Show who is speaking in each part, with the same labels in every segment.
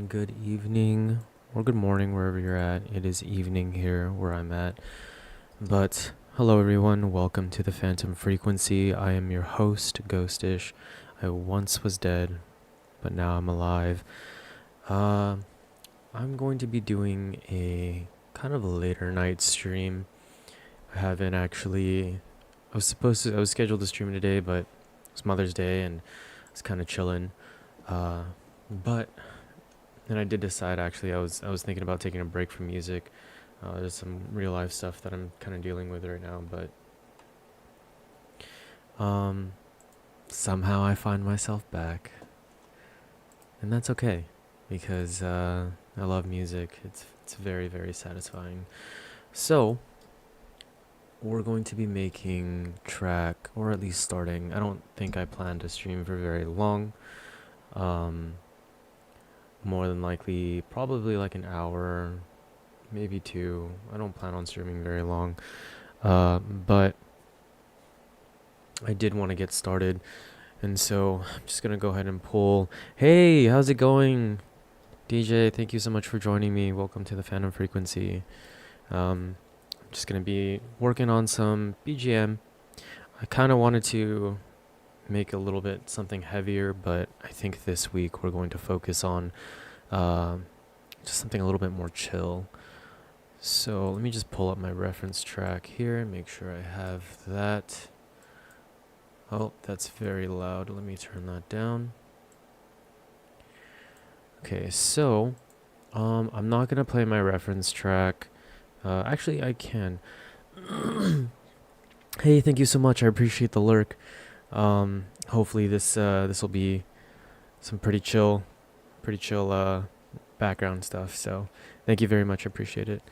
Speaker 1: Good evening or good morning wherever you're at. It is evening here where I'm at. But hello everyone, welcome to the Phantom Frequency. I am your host, Ghostish. I once was dead, but now I'm alive. I'm going to be doing a kind of a later night stream. I haven't actually I was scheduled to stream today, but it's Mother's Day and it's kind of chilling. But then I did decide actually I was thinking about taking a break from music. There's some real life stuff that I'm kind of dealing with right now, but somehow I find myself back, and that's okay because I love music. It's very satisfying. So we're going to be making track, or at least starting. I don't think I plan to stream for very long. More than likely, probably like an hour, maybe two. I don't plan on streaming very long. But I did want to get started, and so I'm just gonna go ahead and pull. Hey, how's it going, DJ? Thank you so much for joining me. Welcome to the Phantom Frequency. I'm just gonna be working on some BGM. I kind of wanted to make a little bit something heavier, but I think this week we're going to focus on just something a little bit more chill. So let me just pull up my reference track here and make sure I have that. Oh, that's very loud. Let me turn that down. Okay, so I'm not gonna play my reference track. Actually, I can. Hey, thank you so much. I appreciate the lurk. Hopefully this will be some pretty chill background stuff. So thank you very much. I appreciate it.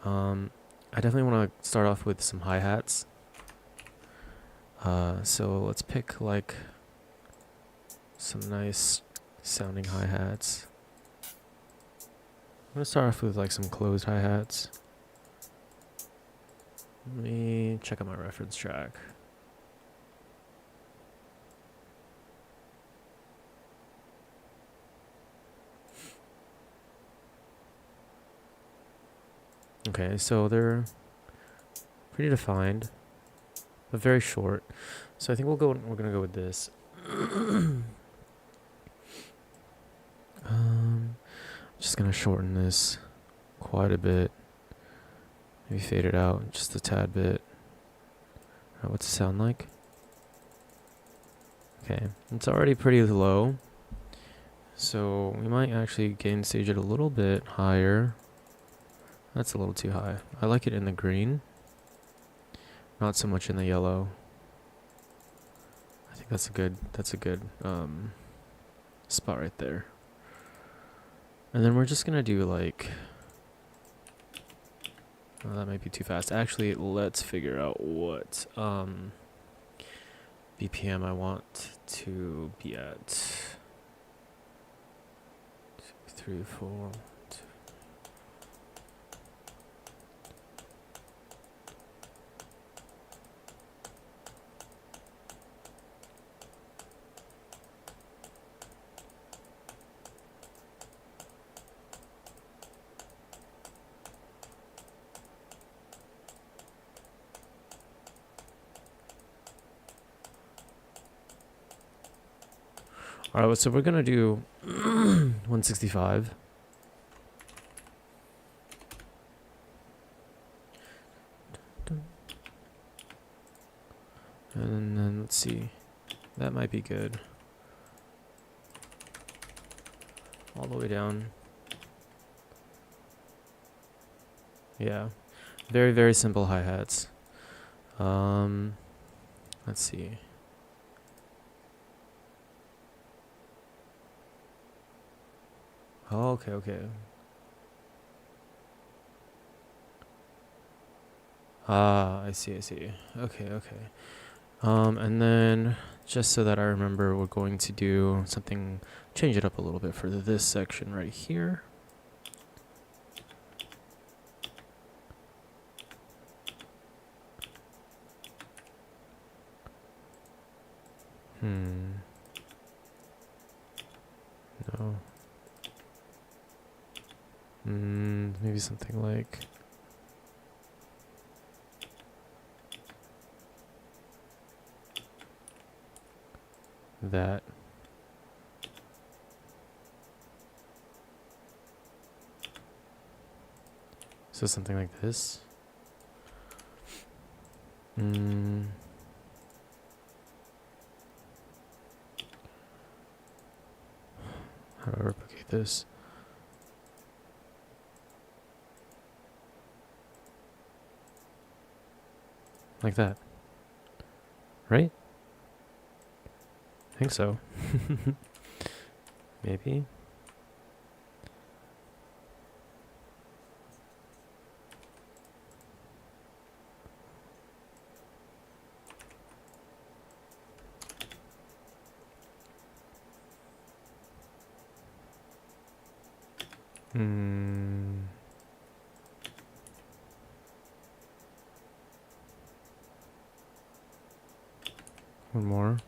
Speaker 1: I definitely want to start off with some hi-hats. So let's pick like some nice sounding hi-hats. I'm gonna start off with like some closed hi-hats. Let me check out my reference track. Okay, so they're pretty defined, but very short. So I think we're gonna go with this. Just gonna shorten this quite a bit. Maybe fade it out just a tad bit. Alright, what's it sound like? Okay, it's already pretty low. So we might actually gain stage it a little bit higher. That's a little too high. I like it in the green, not so much in the yellow. I think that's a good spot right there. And then we're just gonna do like, oh, that might be too fast. Actually, let's figure out what BPM I want to be at. 2, 3, 4. Alright, so we're gonna do 165. And then let's see. That might be good. All the way down. Yeah. Very simple hi-hats. Let's see. Oh, okay. Ah, I see. Okay. And then, just so that I remember, we're going to do something, change it up a little bit for this section right here. No. maybe something like that. So something like this. How do I replicate this? Like that. Right? I think so. Maybe. One more.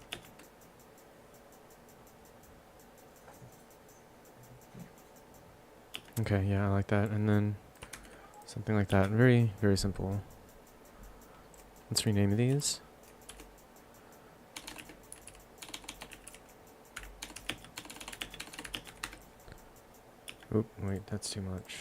Speaker 1: Okay, yeah, I like that. And then something like that. Very, very simple. Let's rename these. Oop, wait, that's too much.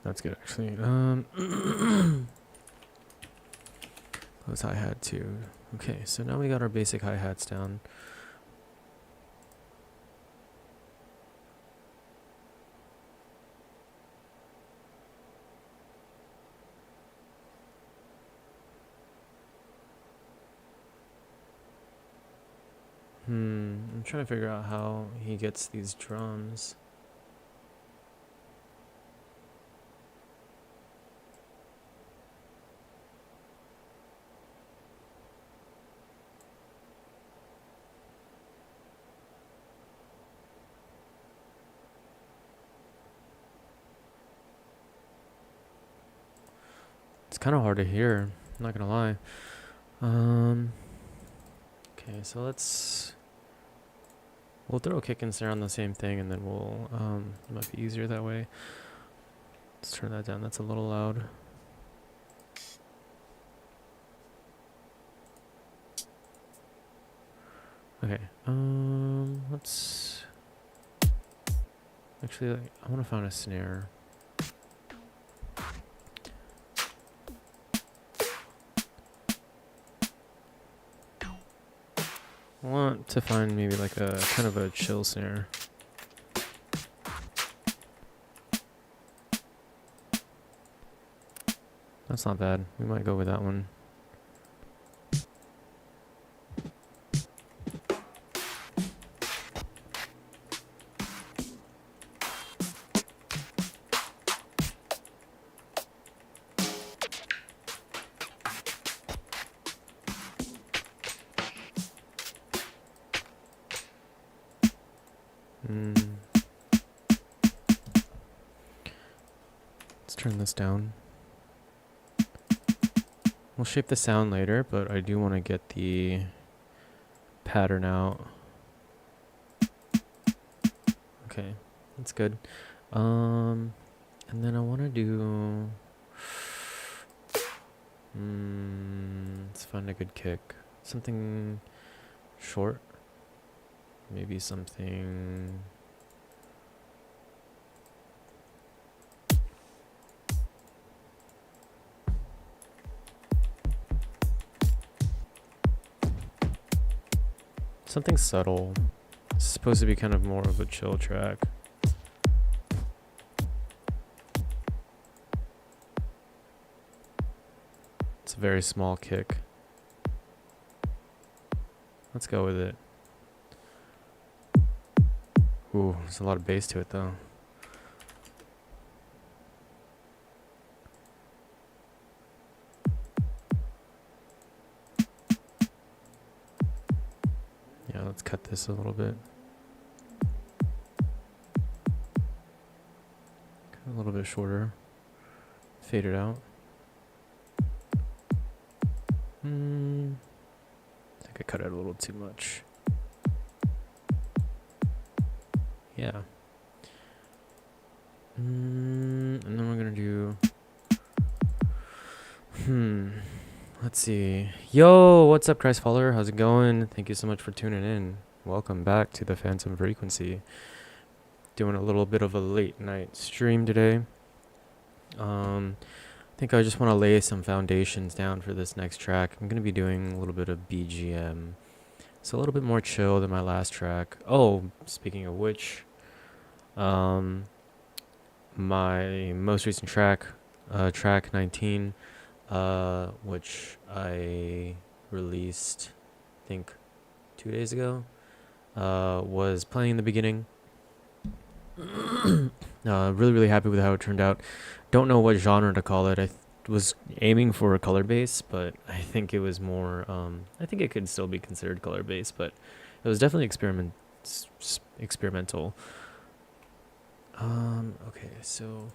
Speaker 1: That's good, actually. Close hi-hat too. Okay, so now we got our basic hi-hats down. I'm trying to figure out how he gets these drums. It's kind of hard to hear, I'm not gonna lie. Okay, so we'll throw kick and snare on the same thing, and then we'll it might be easier that way. Let's turn that down. That's a little loud. Okay. Let's actually. I want to find a snare. I want to find maybe like a kind of a chill snare. That's not bad. We might go with that one. Let's turn this down. We'll shape the sound later, but I do want to get the pattern out. Okay, that's good. And then I want to do... let's find a good kick. Something short. Maybe something... something subtle. It's supposed to be kind of more of a chill track. It's a very small kick. Let's go with it. Ooh, there's a lot of bass to it though. cut this a little bit. A little bit shorter. Fade it out. I think I cut it a little too much. Yeah. And then we're gonna do. Let's see. Yo, what's up, Christ follower? How's it going? Thank you so much for tuning in. Welcome back to the Phantom Frequency. Doing a little bit of a late night stream today. I think I just want to lay some foundations down for this next track. I'm gonna be doing a little bit of BGM. It's a little bit more chill than my last track. Oh, speaking of which, my most recent track, track 19, which I released, I think, 2 days ago, was playing in the beginning. Really happy with how it turned out. Don't know what genre to call it. I was aiming for a color bass, but I think it was more, I think it could still be considered color bass, but it was definitely experimental. Okay, so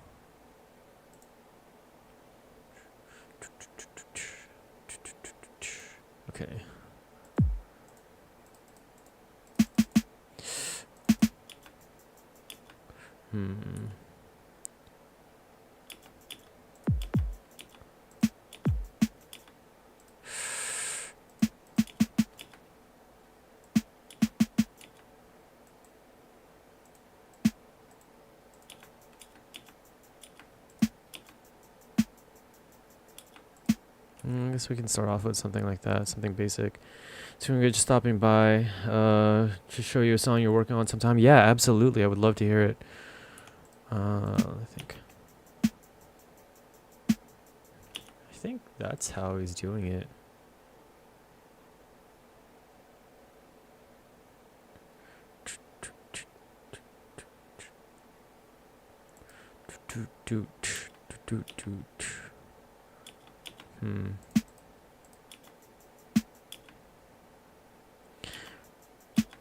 Speaker 1: okay. I guess we can start off with something like that, something basic. So we're just stopping by to show you a song you're working on sometime. Yeah, absolutely. I would love to hear it. I think that's how he's doing it.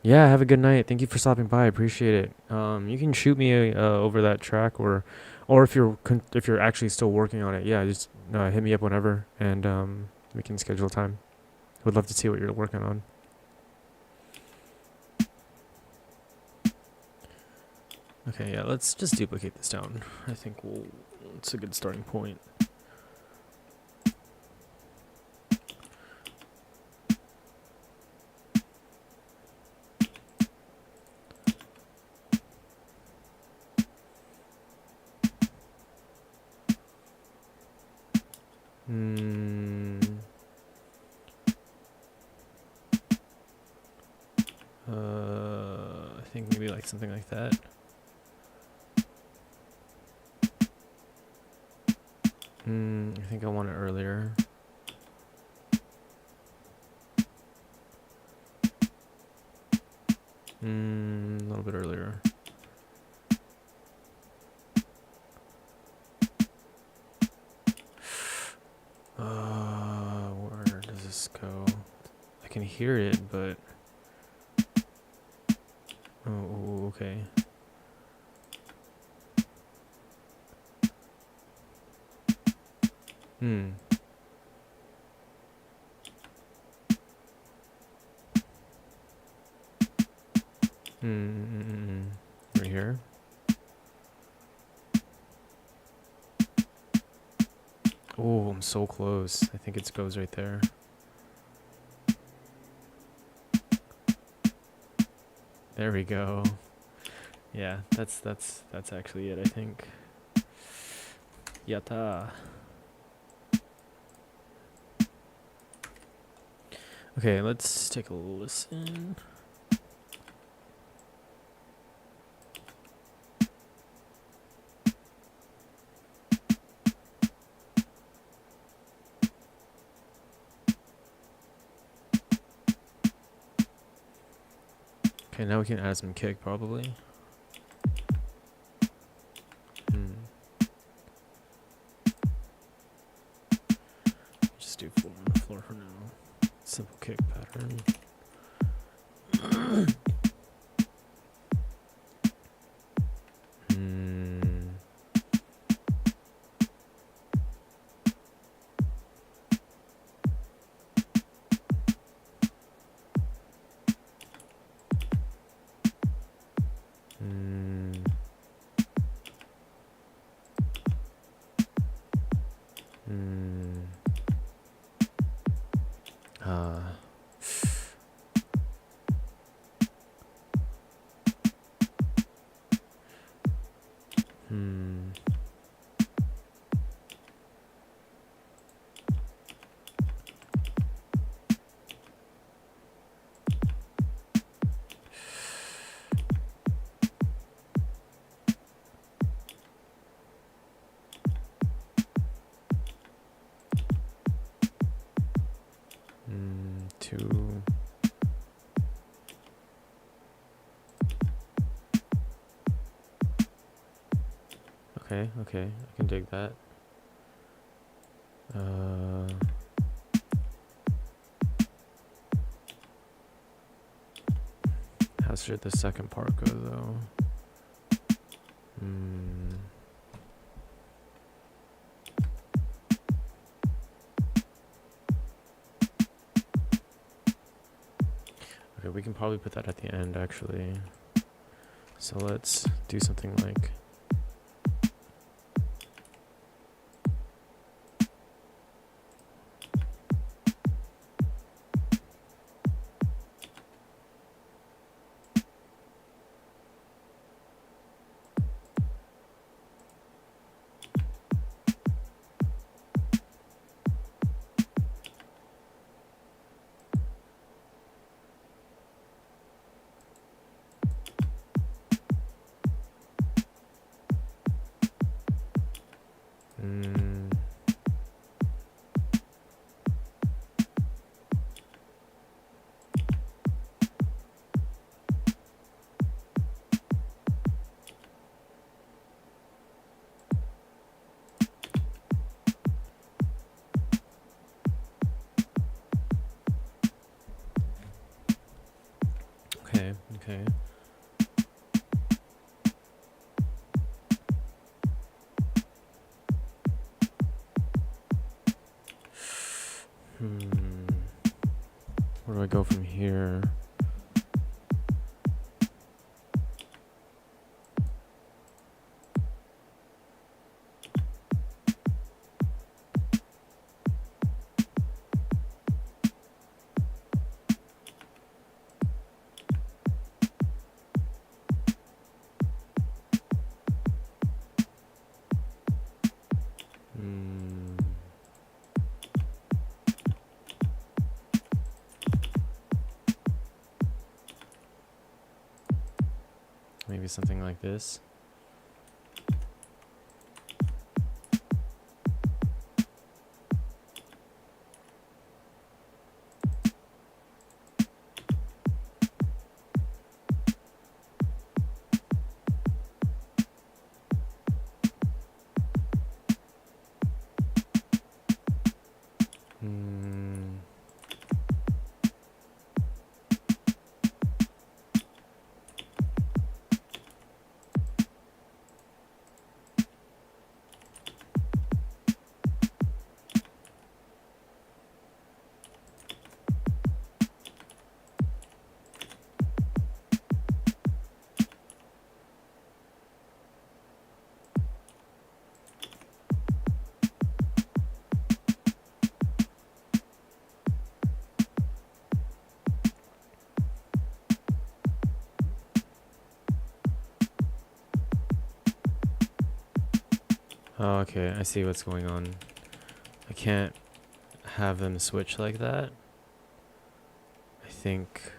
Speaker 1: Yeah, have a good night. Thank you for stopping by. I appreciate it. You can shoot me over that track, or if you're actually still working on it, yeah, just hit me up whenever, and we can schedule time. Would love to see what you're working on. Okay, yeah, let's just duplicate this down. I think it's a good starting point. I think maybe like something like that. I think I want it earlier. A little bit earlier. Where does this go? I can hear it, but oh, okay. Right here. Oh, I'm so close. I think it goes right there. There we go. Yeah, that's actually it, I think. Yatta. Okay, let's take a listen. Okay, now we can add some kick, probably. Just do 4 on the floor for now. Simple kick pattern. Two. Okay, okay, I can dig that. How should the second part go though? Okay, we can probably put that at the end actually. So let's do something like okay. Where do I go from here? Maybe something like this. Oh, okay, I see what's going on. I can't have them switch like that. I think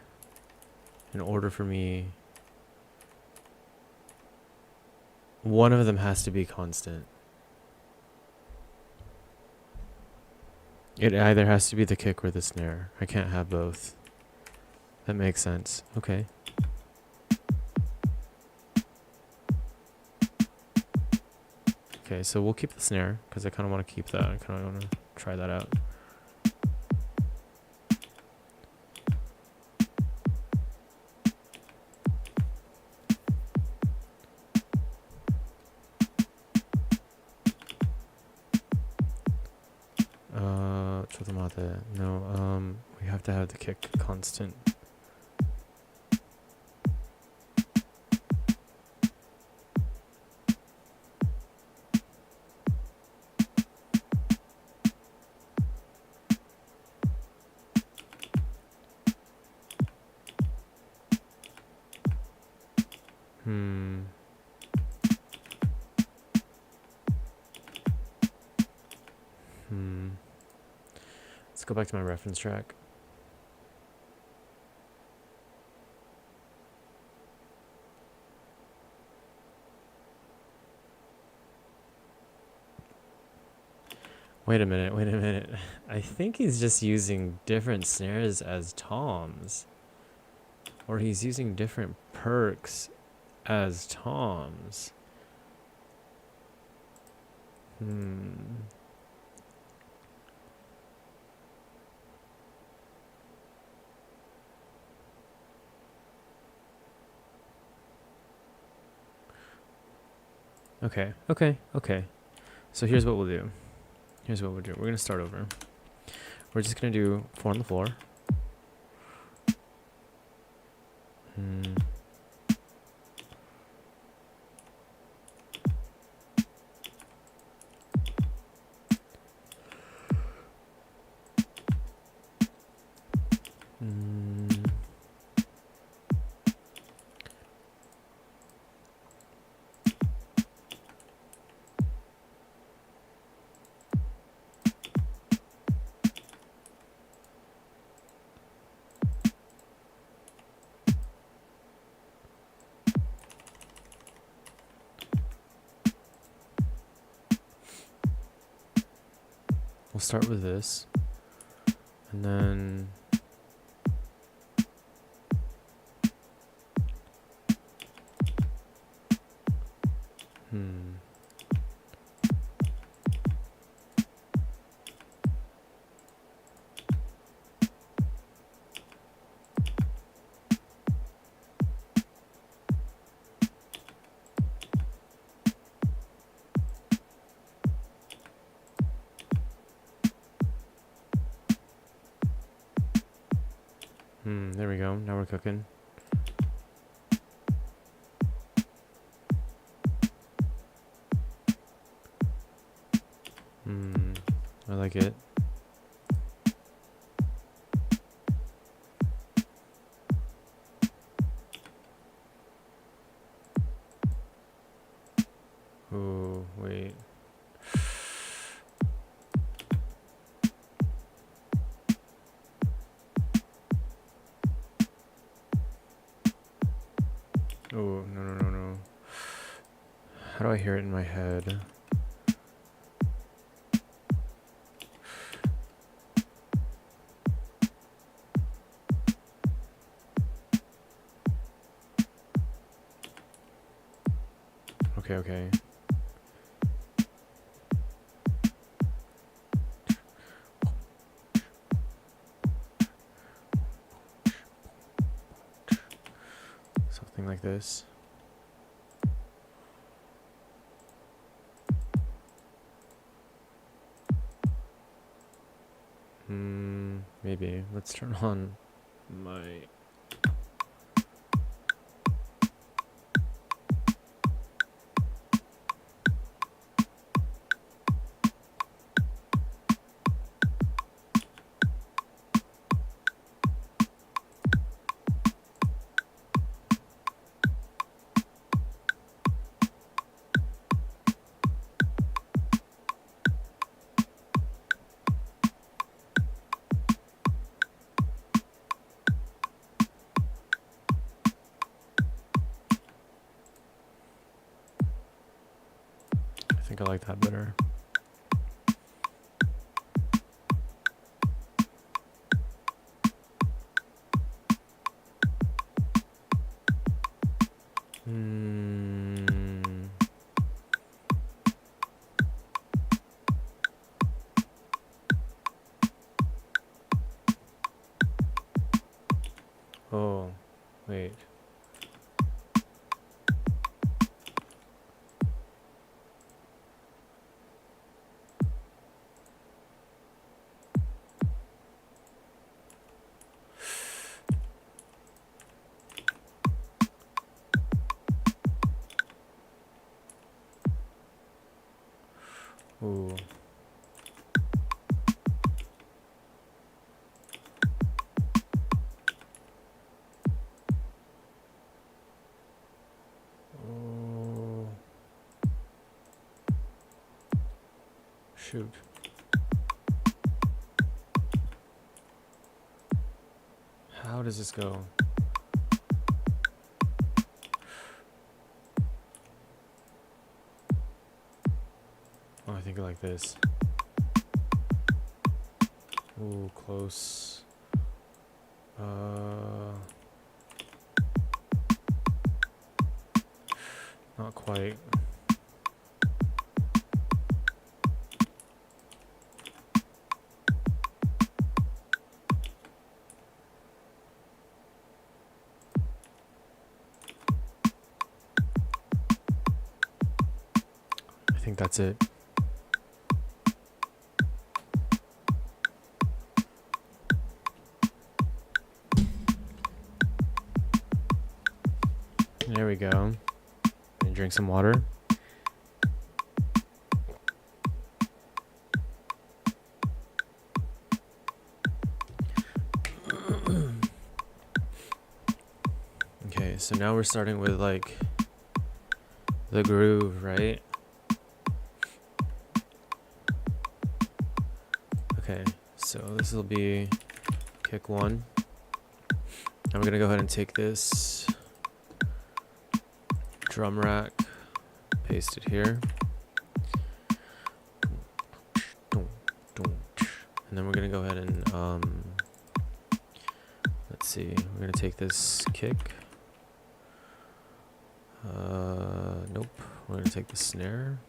Speaker 1: in order for me, one of them has to be constant. It either has to be the kick or the snare. I can't have both. That makes sense. Okay. Okay, so we'll keep the snare because I kind of want to keep that. I kind of want to try that out. not that. No, we have to have the kick constant. Let's go back to my reference track. Wait a minute. I think he's just using different snares as toms. Or he's using different perks as toms. Okay. So here's what we'll do. We're gonna start over. We're just gonna do 4 on the floor. We'll start with this, and then there we go. Now we're cooking. I like it. Oh, wait. Oh, no. How do I hear it in my head? Okay. Something like this. Maybe. Let's turn on my... I think I like that better. Oh, wait. shoot. How does this go? Oh, I think like this. Ooh, close. Not quite. I think that's it. There we go. And drink some water. Okay, so now we're starting with like the groove, right? Okay, so this will be kick 1. Now we're gonna go ahead and take this drum rack, paste it here, and then we're gonna go ahead and let's see, we're gonna take this kick, nope, we're gonna take the snare,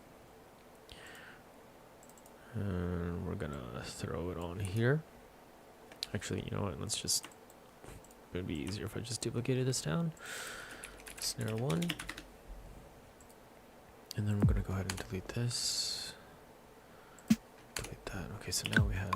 Speaker 1: and we're gonna throw it on here. Actually, you know what, let's just, it would be easier if I just duplicated this down. Snare 1. And then we're going to go ahead and delete this. Delete that. Okay, so now we have...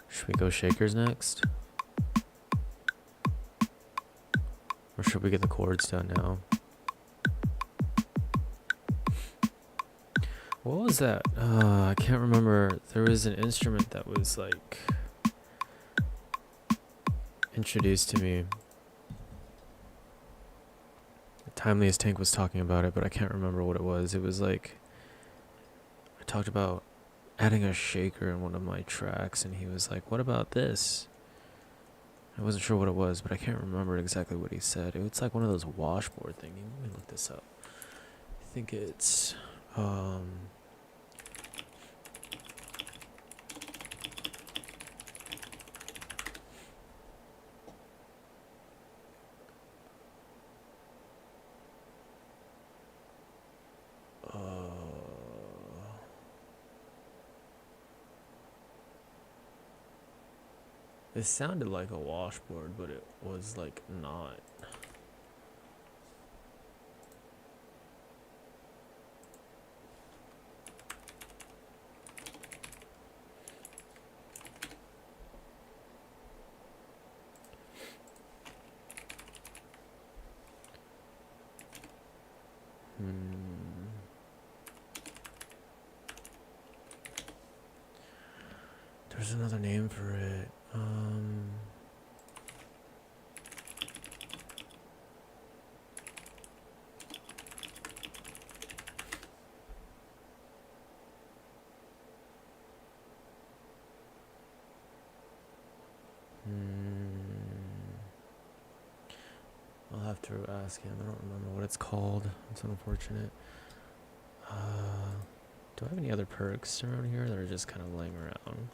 Speaker 1: Should we go shakers next? Or should we get the chords done now? What was that? I can't remember. There was an instrument that was like introduced to me. Timeliest Tank was talking about it, but I can't remember what it was. It was like, I talked about adding a shaker in one of my tracks, and he was like, what about this? I wasn't sure what it was, but I can't remember exactly what he said. It's like one of those washboard things. Let me look this up. I think it's it sounded like a washboard, but it was like not. There's another name for it. I'll have to ask him. I don't remember what it's called. It's unfortunate. Do I have any other perks around here that are just kind of laying around?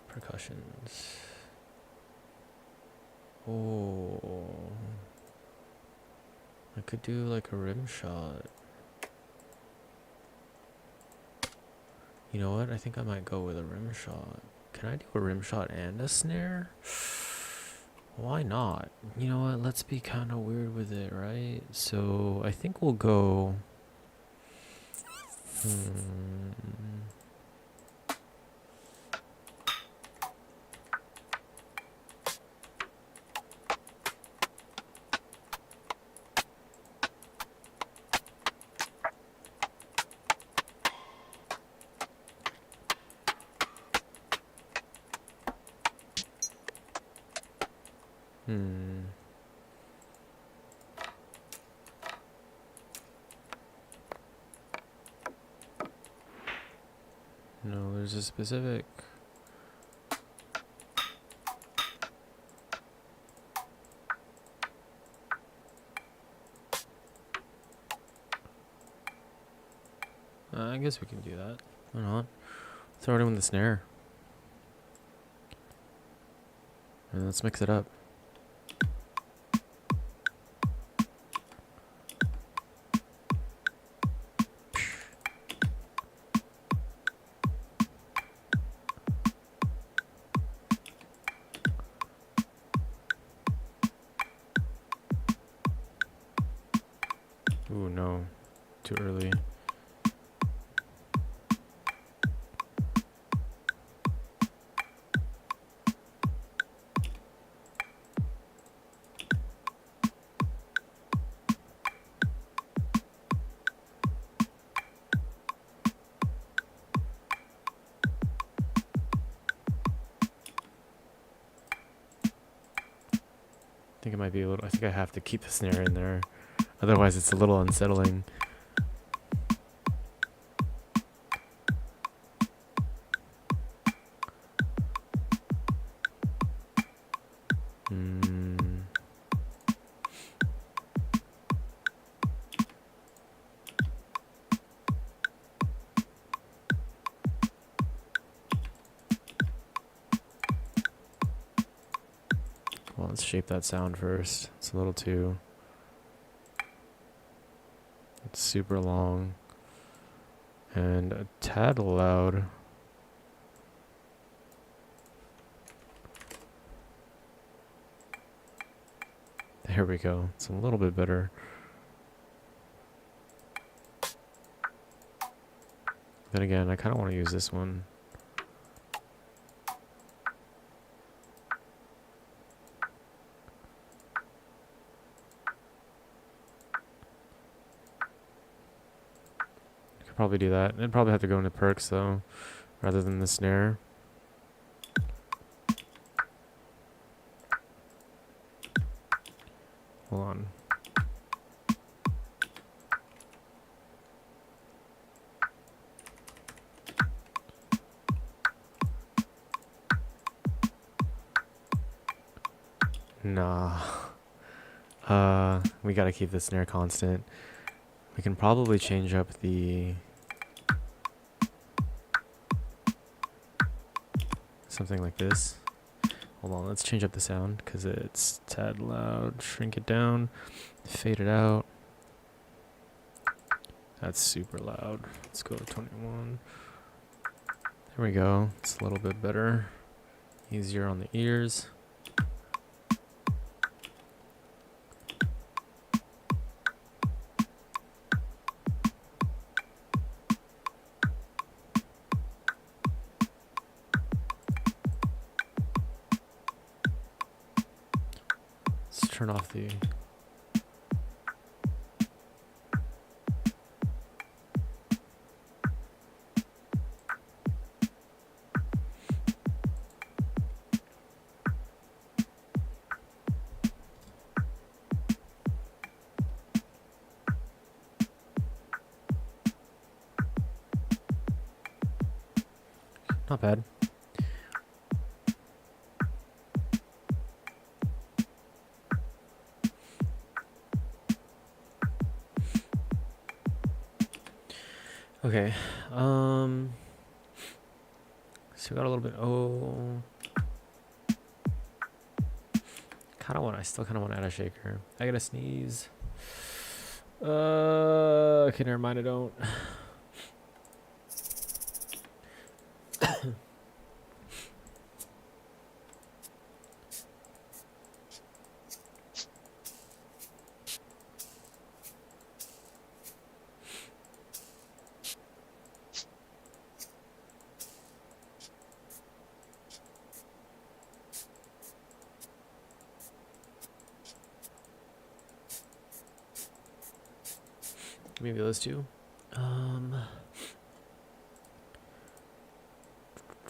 Speaker 1: Percussions. Oh, I could do like a rim shot. You know what? I think I might go with a rim shot. Can I do a rim shot and a snare? Why not? You know what? Let's be kind of weird with it, right? So I think we'll go. Hmm. No, there's a specific. I guess we can do that. Why not? Throw it in with the snare. And let's mix it up. Ooh, no. Too early. I think it might be a little. I think I have to keep the snare in there. Otherwise, it's a little unsettling. Well, let's shape that sound first. It's a little too. It's super long and a tad loud. There we go. It's a little bit better. Then again, I kind of want to use this one. Could probably do that. I'd probably have to go into perks though, rather than the snare. Hold on. Nah. We gotta keep the snare constant. We can probably change up the... something like this. Hold on, let's change up the sound because it's tad loud. Shrink it down, fade it out. That's super loud. Let's go to 21. There we go. It's a little bit better. Easier on the ears. Let's turn off the... Not bad. Okay. So we got a little bit. Oh. I still kind of want to add a shaker. I gotta sneeze. Okay, never mind. I don't. Maybe those two.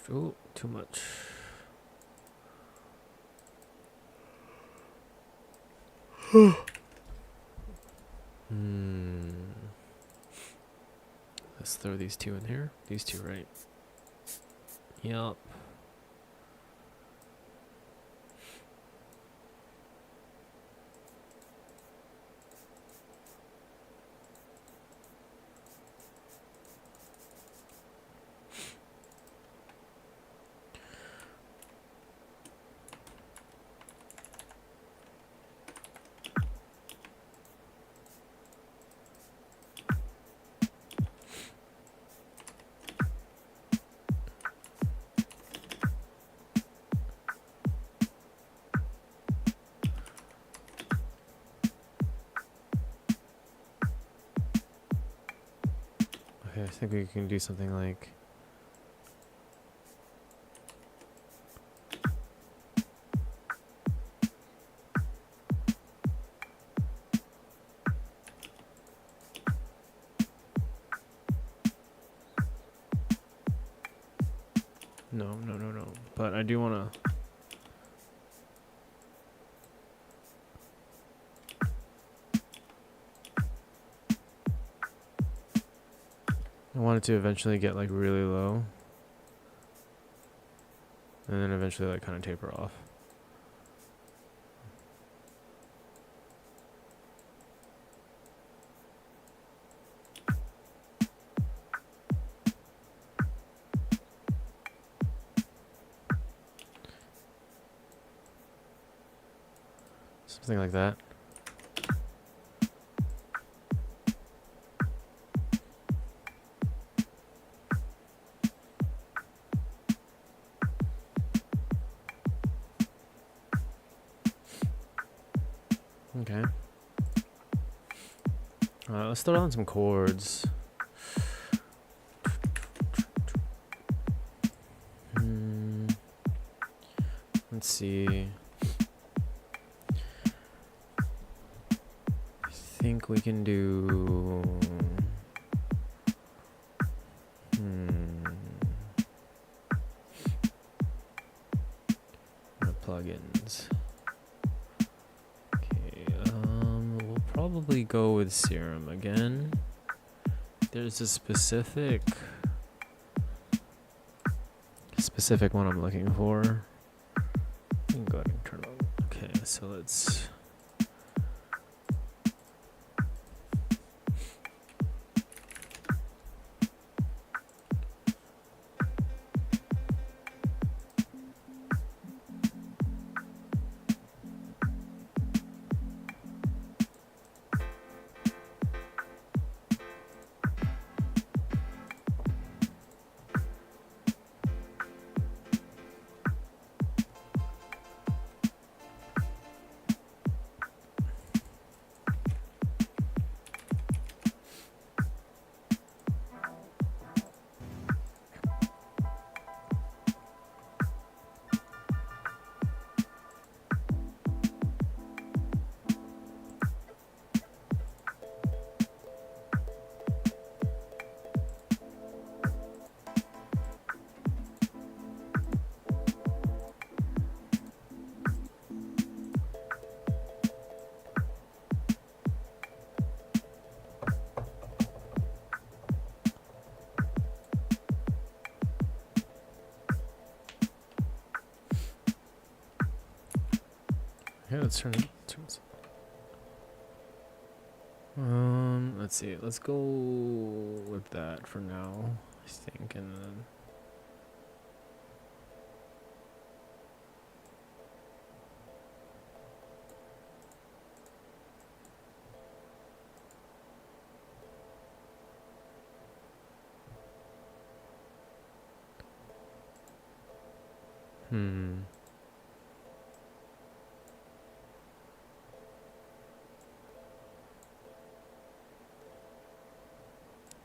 Speaker 1: Ooh, too much. Hmm. Let's throw these two in here. These two, right? Yup. Okay, I think we can do something like... No. But I do want to... I want it to eventually get like really low. And then eventually like kind of taper off. Something like that. Okay. Let's throw down some chords. Let's see. I think we can do... plugins. Okay, we'll probably go with Serum again. There's a specific one I'm looking for. I can go ahead and turn it on. Okay, so let's... Okay, let's turn it. Let's see. Let's go with that for now, I think, and then...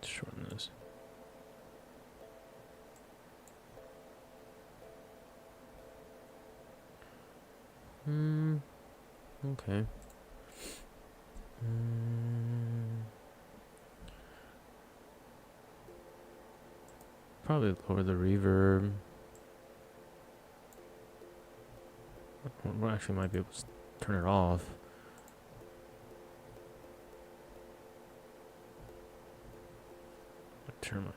Speaker 1: Shorten this. Okay. Probably lower the reverb. We actually might be able to turn it off. turn my...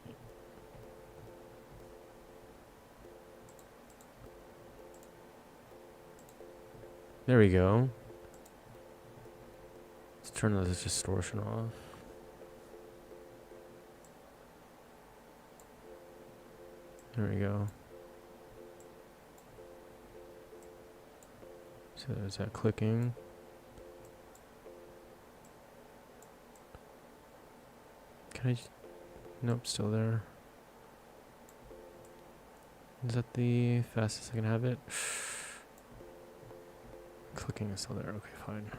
Speaker 1: There we go. Let's turn the distortion off. There we go. So there's that clicking. Can I just... Nope, still there. Is that the fastest I can have it? Clicking is still there. Okay, fine.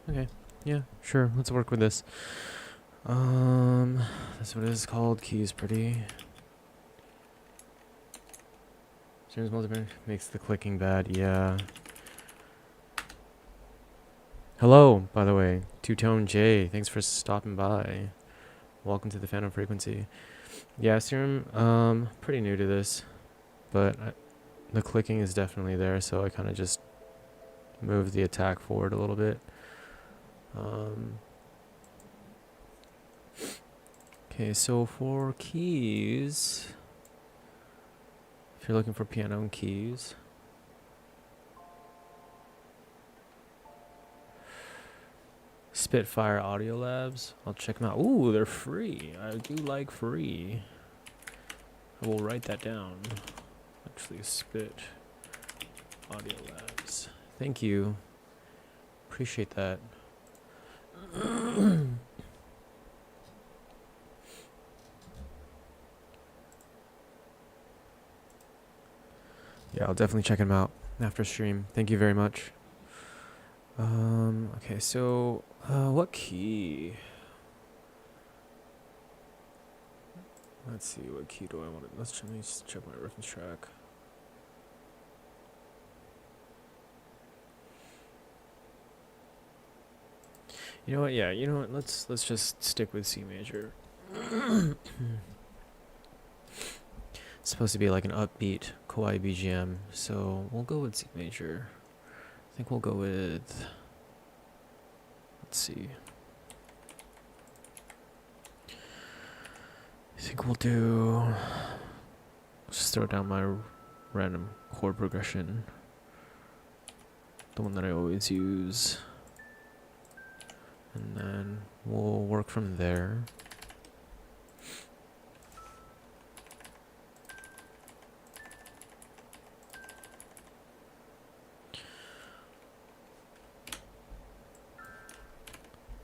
Speaker 1: Okay, yeah, sure. Let's work with this. That's what it is called. Keys pretty. Streams multiplayer makes the clicking bad. Yeah. Hello, by the way, Two-Tone J. Thanks for stopping by. Welcome to the Phantom Frequency. Yeah, Serum. Pretty new to this, but the clicking is definitely there. So I kind of just moved the attack forward a little bit. Okay, so for keys, if you're looking for piano and keys, Spitfire Audio Labs, I'll check them out. Ooh, they're free. I do like free. I will write that down. Actually, Spit Audio Labs. Thank you. Appreciate that. Yeah, I'll definitely check them out after stream. Thank you very much. Okay, so what key? Let's see, what key do I want to... Let me just check my reference track. You know what? Yeah, you know what? Let's just stick with C major. It's supposed to be like an upbeat Kawaii BGM, so we'll go with C major. I think we'll go with... Let's see. I think we'll do... Just throw down my random chord progression. The one that I always use. And then we'll work from there.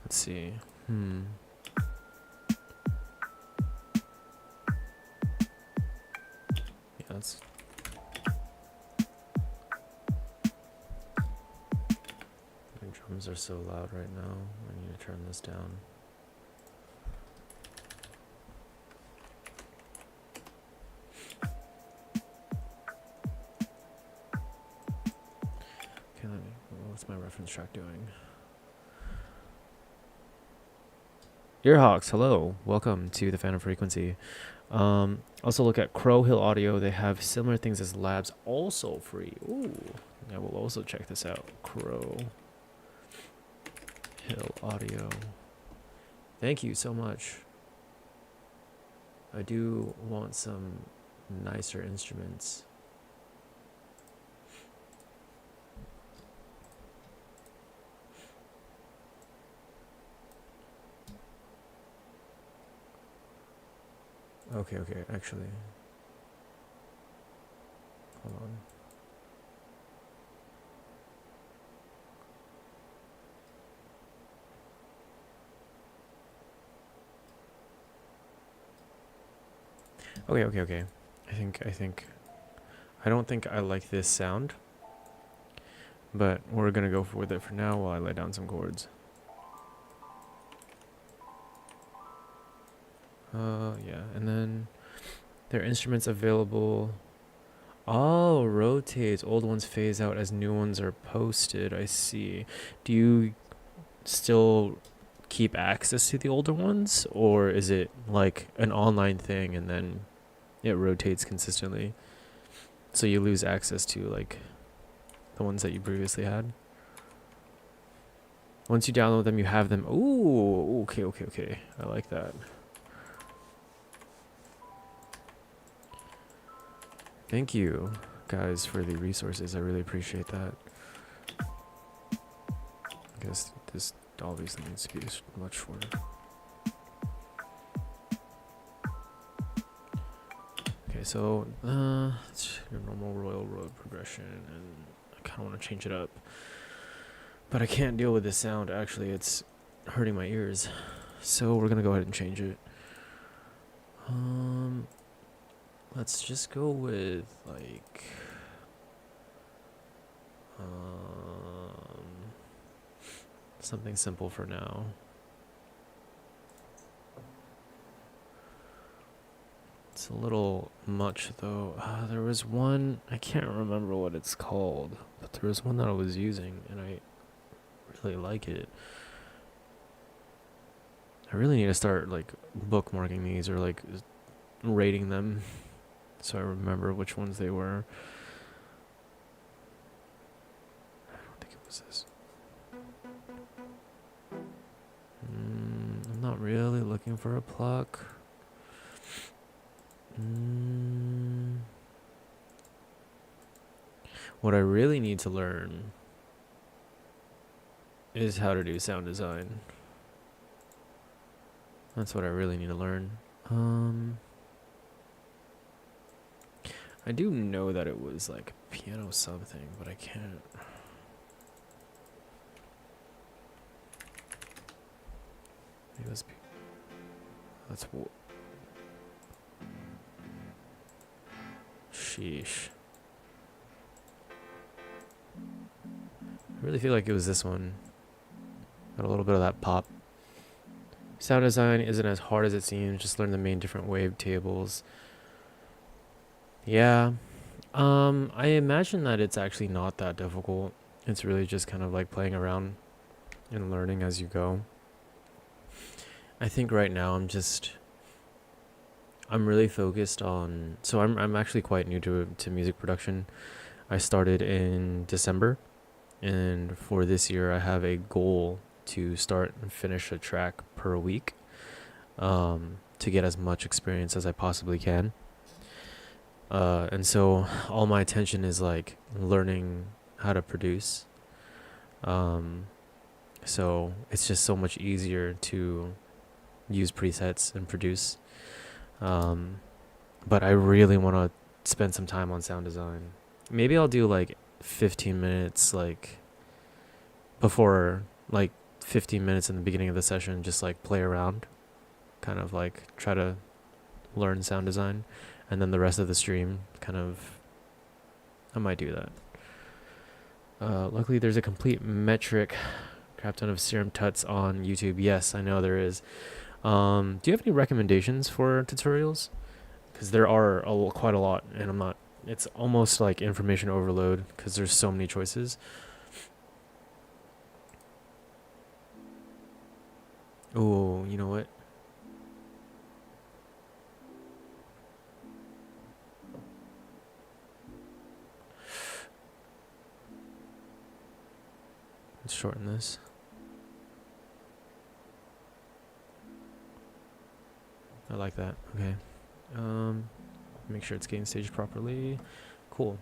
Speaker 1: Let's see. Yeah, that's... My drums are so loud right now. I need to turn this down. Okay, what's my reference track doing? Earhawks, hello. Welcome to the Phantom Frequency. Also look at Crow Hill Audio. They have similar things as Labs, also free. Ooh, I will also check this out. Crow Hill Audio. Thank you so much. I do want some nicer instruments. Okay, actually. Hold on. Okay. I don't think I like this sound, but we're gonna go with it for now while I lay down some chords. Yeah, and then there are instruments available. Oh, rotates. Old ones phase out as new ones are posted. I see. Do you still keep access to the older ones, or is it like an online thing and then it rotates consistently, so you lose access to like the ones that you previously had? Once you download them, you have them. Ooh, okay. I like that. Thank you, guys, for the resources. I really appreciate that. I guess this obviously needs to be much shorter. Okay, so it's your normal Royal Road progression, and I kind of want to change it up. But I can't deal with this sound. Actually, it's hurting my ears. So we're gonna go ahead and change it. Let's just go with like something simple for now. It's a little much though. There was one, I can't remember what it's called, but there was one that I was using and I really like it. I really need to start like bookmarking these or like rating them so I remember which ones they were. I don't think it was this. I'm not really looking for a pluck. What I really need to learn is how to do sound design. That's what I really need to learn. I do know that it was like piano something, but I can't. Maybe that's what. Sheesh. I really feel like it was this one. Got a little bit of that pop. Sound design isn't as hard as it seems. Just learn the main different wave tables. Yeah. I imagine that it's actually not that difficult. It's really just kind of like playing around and learning as you go. I think right now I'm really focused on, so I'm actually quite new to music production. I started in December, and for this year I have a goal to start and finish a track per week, to get as much experience as I possibly can. And so all my attention is like learning how to produce. So it's just so much easier to use presets and produce. But I really want to spend some time on sound design. Maybe I'll do like 15 minutes, like before, like 15 minutes in the beginning of the session, just like play around, kind of like try to learn sound design. And then the rest of the stream, kind of, I might do that. Luckily, there's a complete metric crap ton of serum tuts on YouTube. Yes, I know there is. Do you have any recommendations for tutorials? Because there are quite a lot, and I'm not. It's almost like information overload because there's so many choices. Oh, you know what? Let's shorten this. I like that. Okay. Make sure it's gain staged properly. Cool.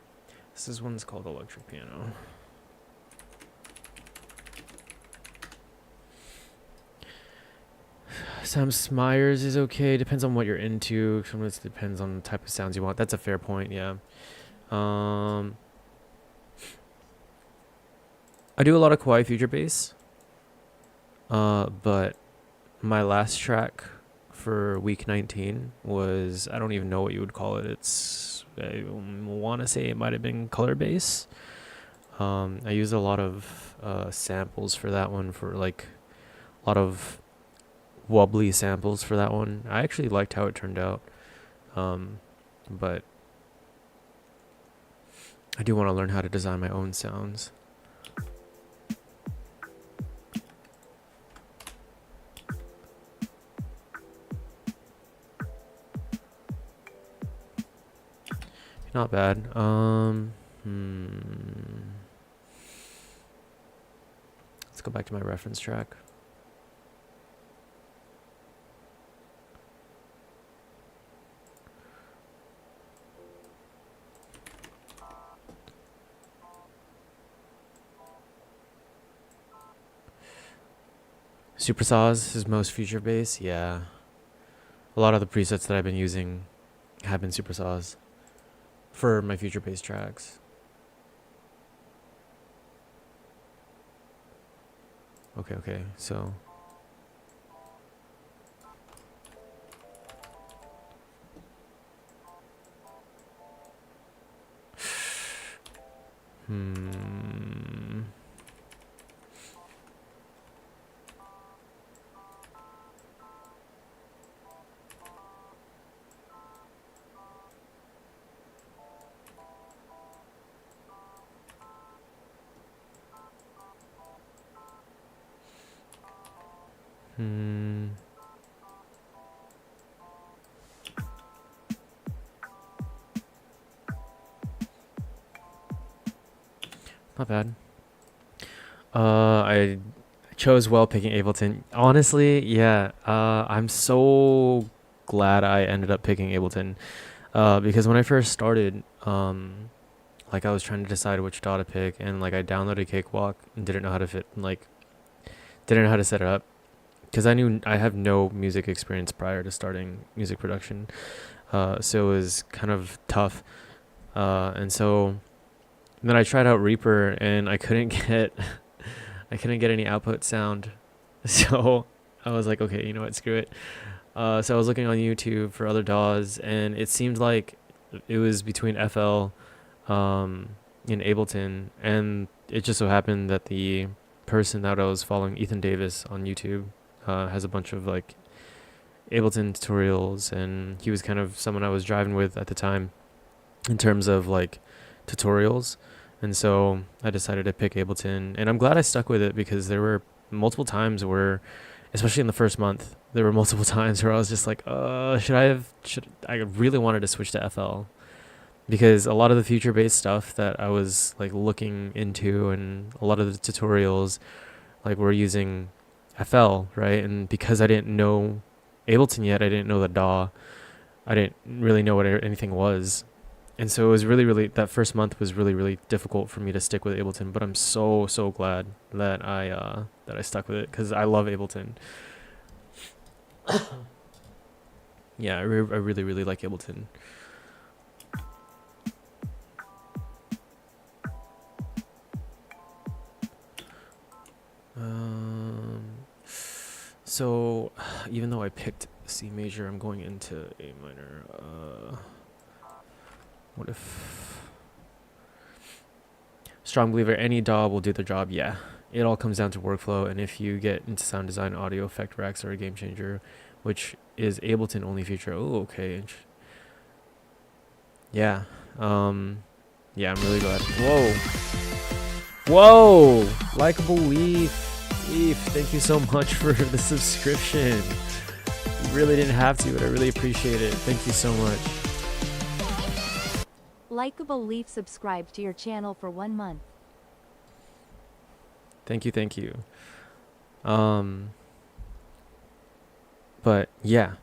Speaker 1: This one's called electric piano. Sam Smyers is okay. Depends on what you're into. Sometimes it depends on the type of sounds you want. That's a fair point. Yeah. I do a lot of Kawaii future bass. But my last track for week 19 was, I don't even know what you would call it. I want to say it might have been color bass. I used a lot of samples for that one, for like a lot of wobbly samples for that one. I actually liked how it turned out. But I do want to learn how to design my own sounds. Not bad. Let's go back to my reference track. Supersaws is most feature based. Yeah. A lot of the presets that I've been using have been supersaws for my feature based tracks. Okay, so not bad. I chose well picking Ableton. Honestly, yeah. I'm so glad I ended up picking Ableton. Because when I first started, like I was trying to decide which DAW to pick, and like I downloaded Cakewalk and didn't know how to didn't know how to set it up, because I knew I have no music experience prior to starting music production. So it was kind of tough. And so then I tried out Reaper, and I couldn't get any output sound. So I was like, okay, you know what, screw it. So I was looking on YouTube for other DAWs, and it seemed like it was between FL and Ableton, and it just so happened that the person that I was following, Ethan Davis on YouTube, has a bunch of like Ableton tutorials, and he was kind of someone I was driving with at the time in terms of like tutorials. And so I decided to pick Ableton, and I'm glad I stuck with it, because there were multiple times where, especially in the first month, there were multiple times where I was just like, I really wanted to switch to FL, because a lot of the future based stuff that I was like looking into, and a lot of the tutorials like were using FL, right? And because I didn't know Ableton yet, I didn't know the DAW, I didn't really know what anything was. And so it was really, that first month was really difficult for me to stick with Ableton, but I'm so glad that I stuck with it, because I love Ableton. Yeah, I really like Ableton. So even though I picked C major, I'm going into A minor. What if... Strong believer, any DAW will do the job. Yeah, it all comes down to workflow, and if you get into sound design, audio effect racks are a game changer, which is Ableton only feature. Oh, okay. Yeah. Yeah, I'm really glad. Whoa! Likeable Leaf. Leaf, thank you so much for the subscription. You really didn't have to, but I really appreciate it. Thank you so much.
Speaker 2: Likeable Leaf subscribed to your channel for 1 month.
Speaker 1: Thank you. But yeah,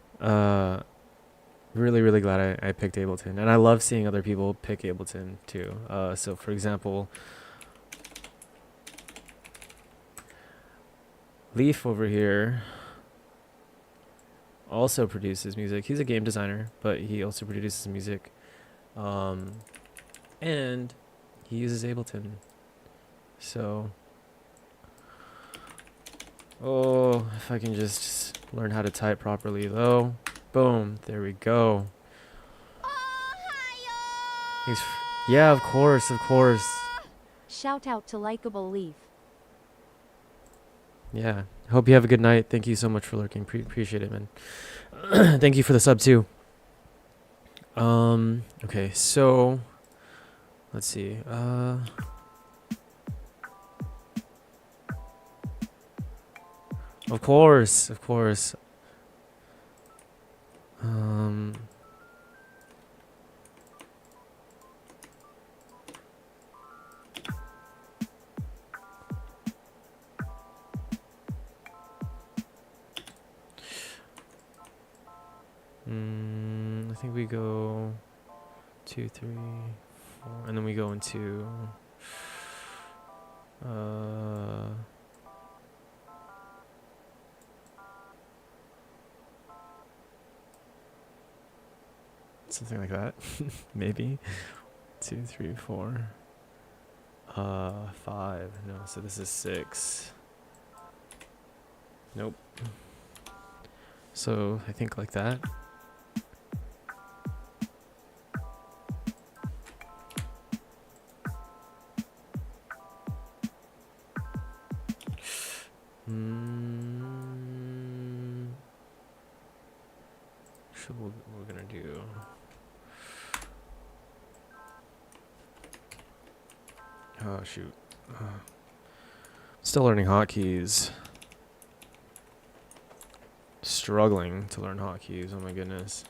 Speaker 1: really glad I picked Ableton, and I love seeing other people pick Ableton too. So for example, Leaf over here also produces music. He's a game designer, but he also produces music. And he uses Ableton. So, if I can just learn how to type properly though. Boom, there we go. Thanks. Yeah, of course.
Speaker 2: Shout out to Likeable Leaf.
Speaker 1: Yeah, hope you have a good night. Thank you so much for lurking. Appreciate it, man. Thank you for the sub too. Okay, so let's see. Of course. go 2, 3, 4, and then we go into something like that. Maybe 2, 3, 4, 5. No, so this is 6. Nope. So I think like that. So we're gonna do. Oh shoot. Still learning hotkeys. Struggling to learn hotkeys. Oh my goodness.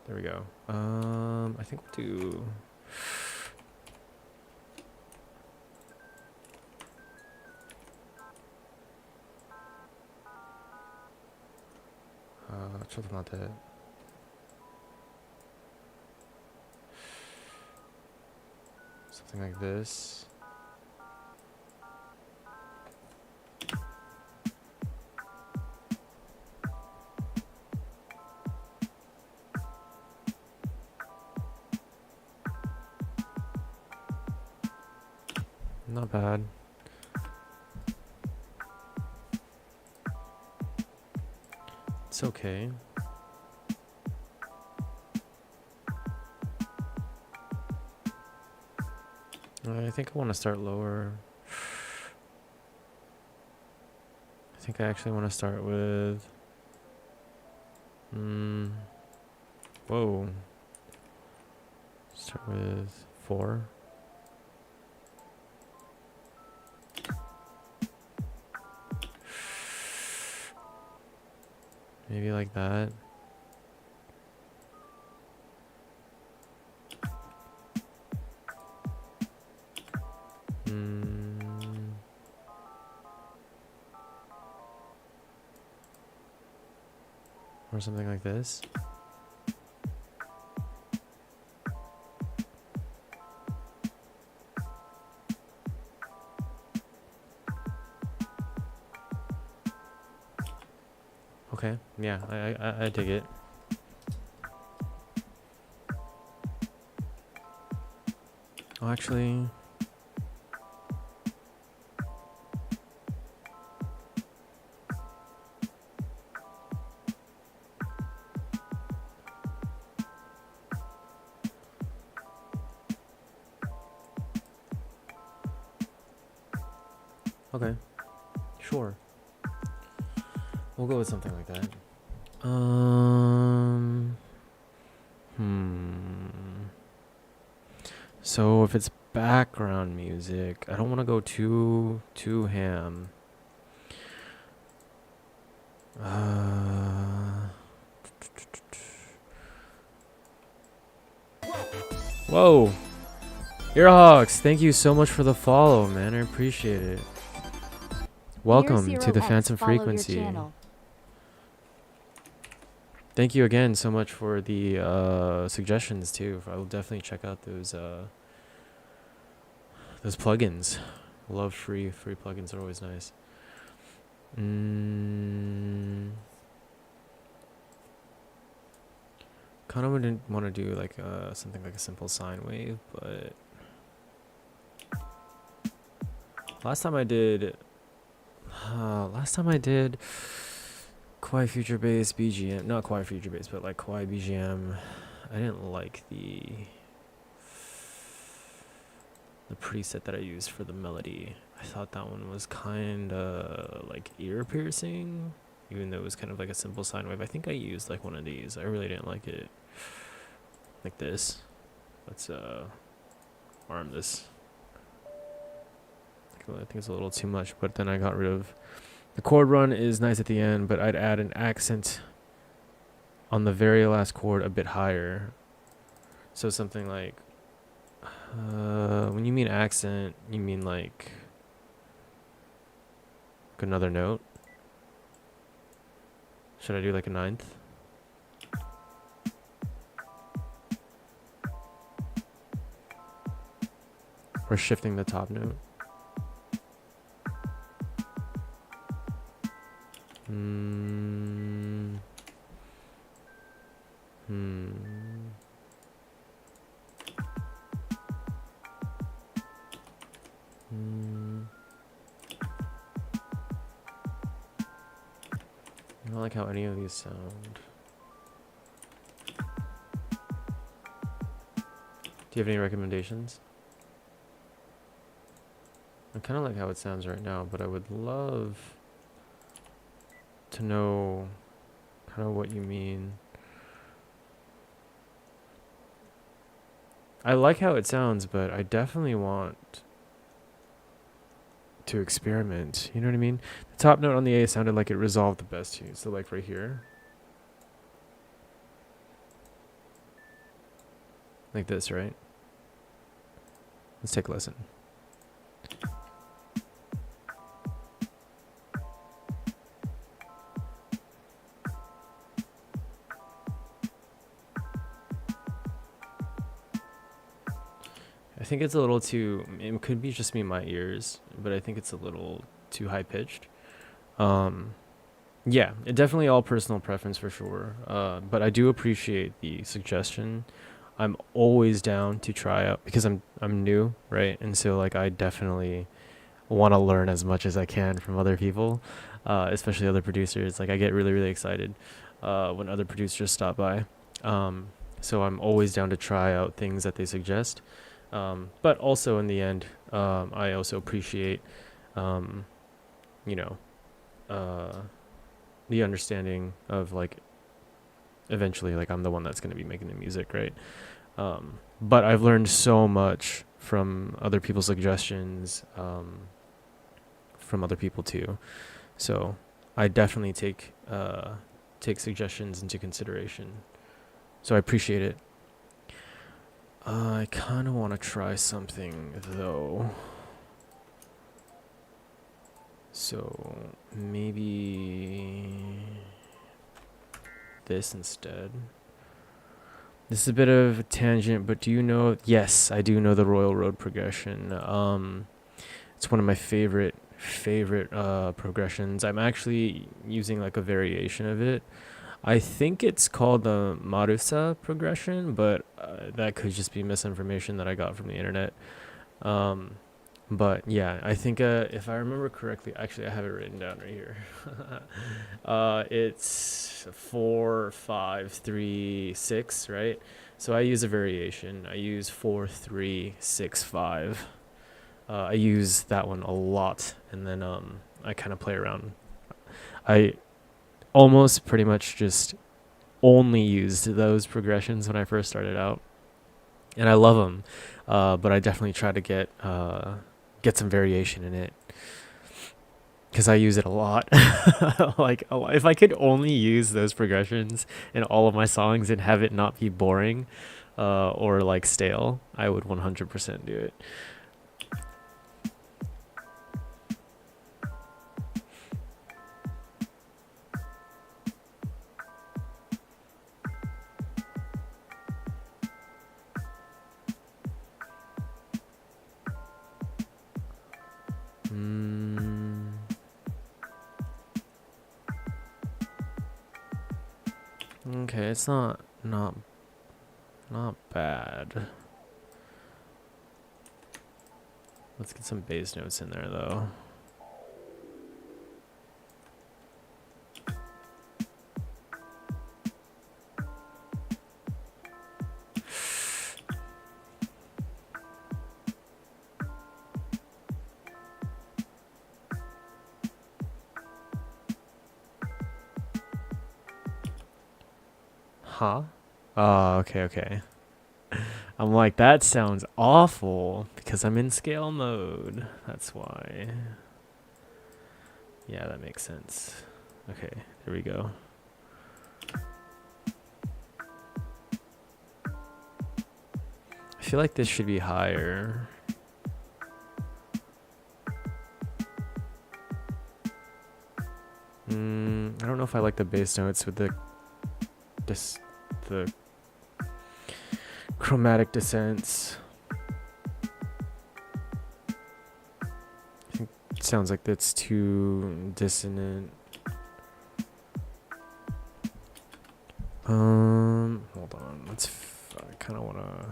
Speaker 1: There we go. I think we'll do. Something like that. Something like this. Not bad. It's okay. I think I want to start lower. I think I actually want to start with. Whoa. Start with 4. Maybe like that. Or something like this. Okay, yeah, I dig it. Oh, actually, okay, sure. We'll go with something like that. So if it's background music, I don't want to go too ham. Whoa! Earhawks, thank you so much for the follow, man. I appreciate it. Welcome to the Phantom Frequency. Thank you again so much for the suggestions too. I will definitely check out those plugins. Love free plugins are always nice. Kind of wouldn't want to do like something like a simple sine wave, but last time I did Kawaii Future Bass BGM, not Kawaii Future Bass, but like Kawaii BGM. I didn't like the preset that I used for the melody. I thought that one was kind of like ear piercing, even though it was kind of like a simple sine wave. I think I used like one of these. I really didn't like it. Like this. Let's arm this. I think it's a little too much, but then I got rid of. The chord run is nice at the end, but I'd add an accent on the very last chord a bit higher. So something like, when you mean accent, you mean like another note? Should I do like a ninth? We're shifting the top note. Hmm. Hmm. Hmm. I don't like how any of these sound. Do you have any recommendations? I kind of like how it sounds right now, but I would love to know kind of what you mean. I like how it sounds, but I definitely want to experiment. You know what I mean? The top note on the A sounded like it resolved the best too. So like right here. Like this, right? Let's take a listen. I think it's a little too, it could be just me in my ears, but I think it's a little too high pitched. Yeah, it definitely all personal preference for sure. But I do appreciate the suggestion. I'm always down to try out because I'm new, right? And so like I definitely want to learn as much as I can from other people, especially other producers. Like I get really, really excited when other producers stop by. So I'm always down to try out things that they suggest. But also in the end, I also appreciate, you know, the understanding of like eventually like I'm the one that's going to be making the music, right? But I've learned so much from other people's suggestions, from other people too. So I definitely take suggestions into consideration. So I appreciate it. I kind of want to try something though. So maybe this instead. This is a bit of a tangent, but do you know? Yes, I do know the Royal Road progression. It's one of my favorite progressions. I'm actually using like a variation of it. I think it's called the Marusa progression, but that could just be misinformation that I got from the internet. But yeah, I think if I remember correctly, actually I have it written down right here. It's 4, 5, 3, 6, right? So I use a variation. I use 4, 3, 6, 5. I use that one a lot, and then I kind of play around. I almost pretty much just only used those progressions when I first started out, and I love them. But I definitely try to get some variation in it because I use it a lot. Like if I could only use those progressions in all of my songs and have it not be boring or like stale, I would 100% do it. Okay, it's not bad. Let's get some bass notes in there though. Huh? Oh, okay. I'm like, that sounds awful because I'm in scale mode. That's why. Yeah, that makes sense. Okay, there we go. I feel like this should be higher. I don't know if I like the bass notes with the chromatic descents. sounds like that's too dissonant. Hold on. I kind of want to.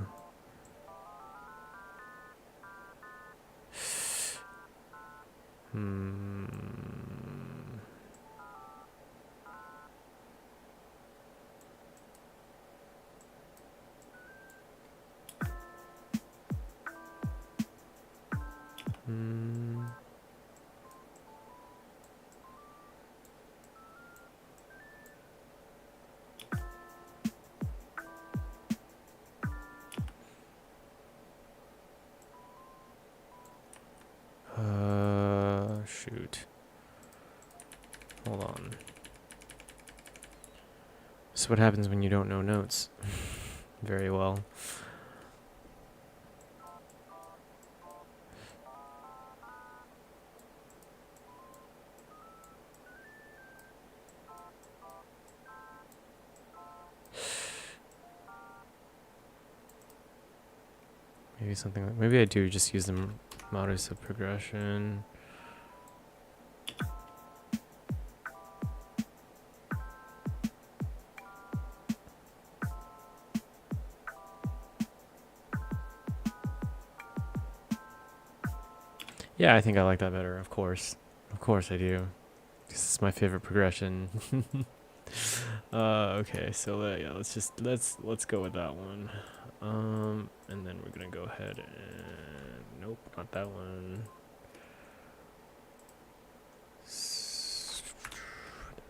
Speaker 1: Shoot. Hold on. This is what happens when you don't know notes very well. Maybe something like, maybe I do just use the modus of progression. Yeah, I think I like that better, of course. Of course I do. This is my favorite progression. Okay, so yeah, let's go with that one. And then we're gonna go ahead and nope, not that one.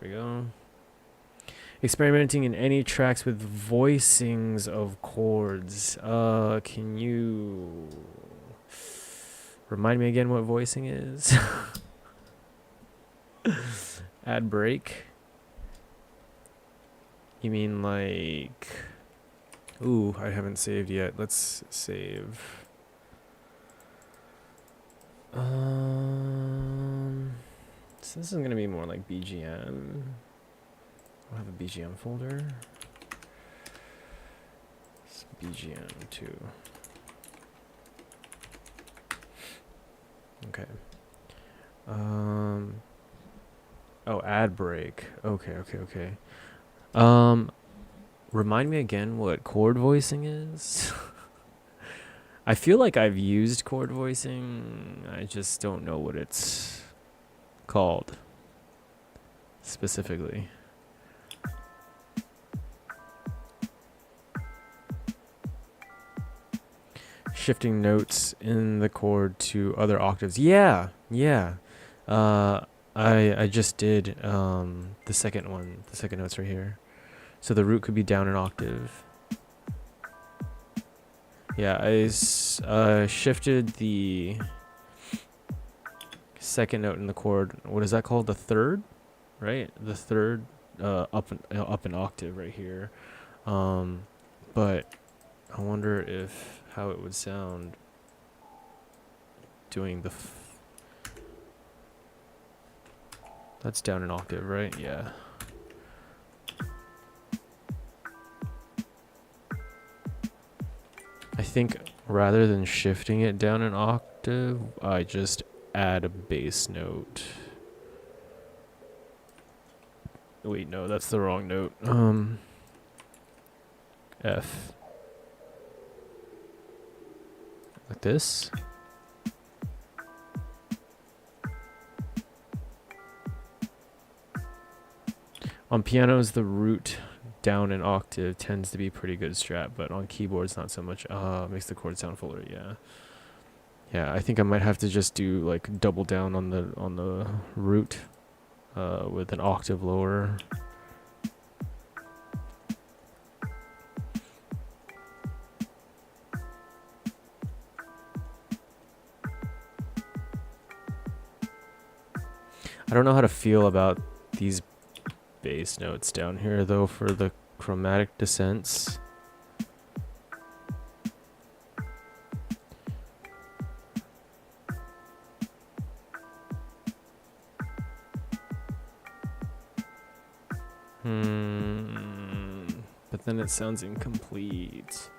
Speaker 1: There we go. Experimenting in any tracks with voicings of chords. Can you remind me again what voicing is? Add break. You mean like... Ooh, I haven't saved yet. Let's save. So this is gonna be more like BGM. I'll have a BGM folder. It's BGM too. Okay. Oh, ad break. Okay. Remind me again what chord voicing is. I feel like I've used chord voicing. I just don't know what it's called specifically. Shifting notes in the chord to other octaves. Yeah. I just did the second one. The second note's right here. So the root could be down an octave. Yeah, I shifted the second note in the chord. What is that called? The third, right? The third up an octave right here. But I wonder if how it would sound doing the. That's down an octave, right? Yeah. I think rather than shifting it down an octave, I just add a bass note. Wait, no, that's the wrong note. F. Like this. On pianos, the root down an octave tends to be pretty good strat, but on keyboards not so much. Makes the chord sound fuller. Yeah, I think I might have to just do like double down on the root with an octave lower. I don't know how to feel about these bass notes down here though for the chromatic descents. But then it sounds incomplete.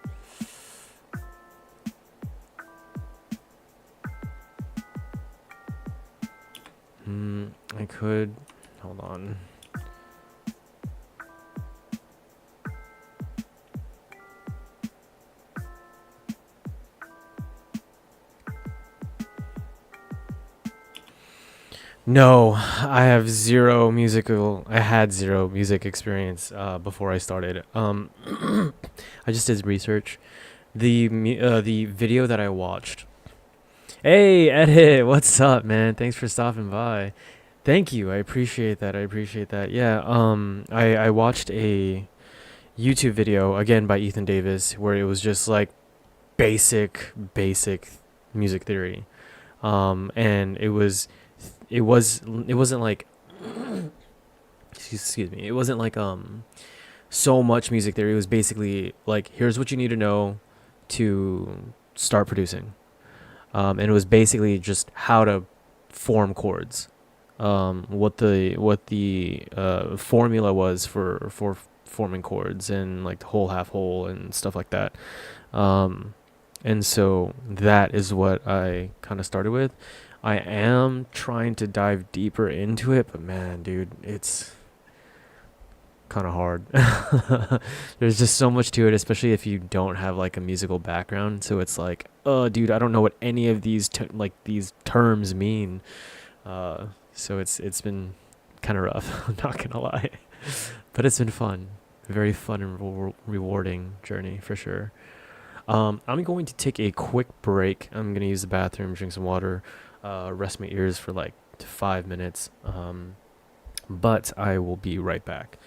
Speaker 1: I could. Hold on. No, I have zero musical. I had zero music experience before I started. I just did research. The video that I watched. Hey, Edit, what's up, man? Thanks for stopping by. Thank you. I appreciate that. I appreciate that. Yeah. I watched a YouTube video again by Ethan Davis where it was just like basic music theory. And it wasn't like excuse me. It wasn't like so much music theory. It was basically like here's what you need to know to start producing. And it was basically just how to form chords. What the formula was for forming chords and like the whole half whole and stuff like that. Um, and so that is what I kind of started with. I am trying to dive deeper into it, but man, dude, it's kind of hard. There's just so much to it, especially if you don't have like a musical background. So it's like, oh, dude, I don't know what any of these these terms mean. So it's been kind of rough. I'm not gonna lie, but it's been fun, very fun and rewarding journey for sure. I'm going to take a quick break. I'm gonna use the bathroom, drink some water, rest my ears for like 5 minutes. But I will be right back.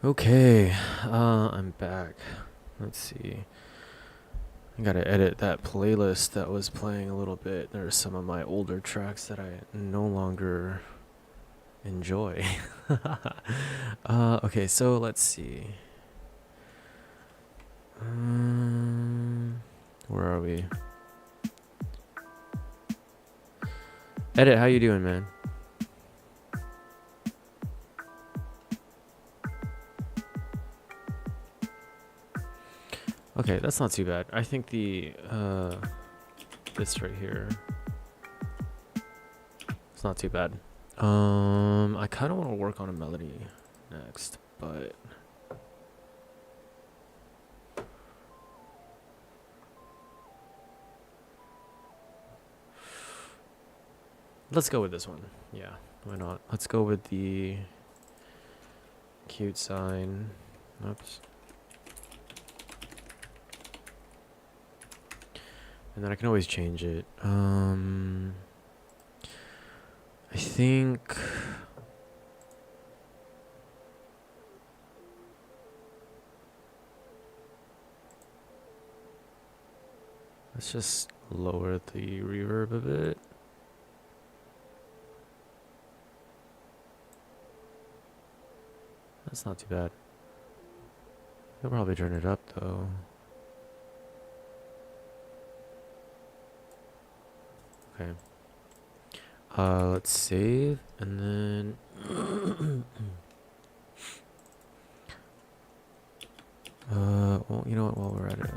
Speaker 1: Okay, I'm back. Let's see. I gotta edit that playlist that was playing a little bit. There's some of my older tracks that I no longer enjoy. Okay, so let's see. Where are we? Edit, how you doing, man? Okay, that's not too bad. I think the this right here, it's not too bad. I kind of want to work on a melody next, but let's go with this one. Yeah, why not? Let's go with the cute sign. Oops. And then I can always change it. I think let's just lower the reverb a bit. That's not too bad. I'll probably turn it up though. Okay. Let's save and then well, you know what, while we're at it,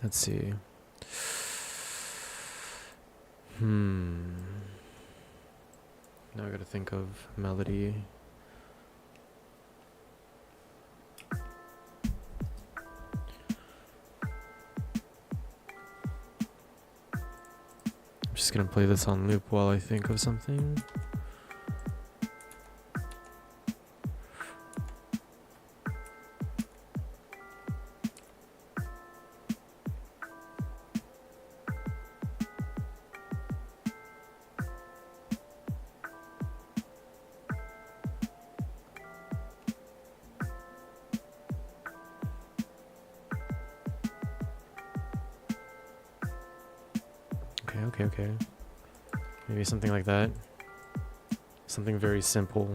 Speaker 1: let's see. Now I gotta think of melody. I'm just gonna play this on loop while I think of something. Okay. Maybe something like that. Something very simple.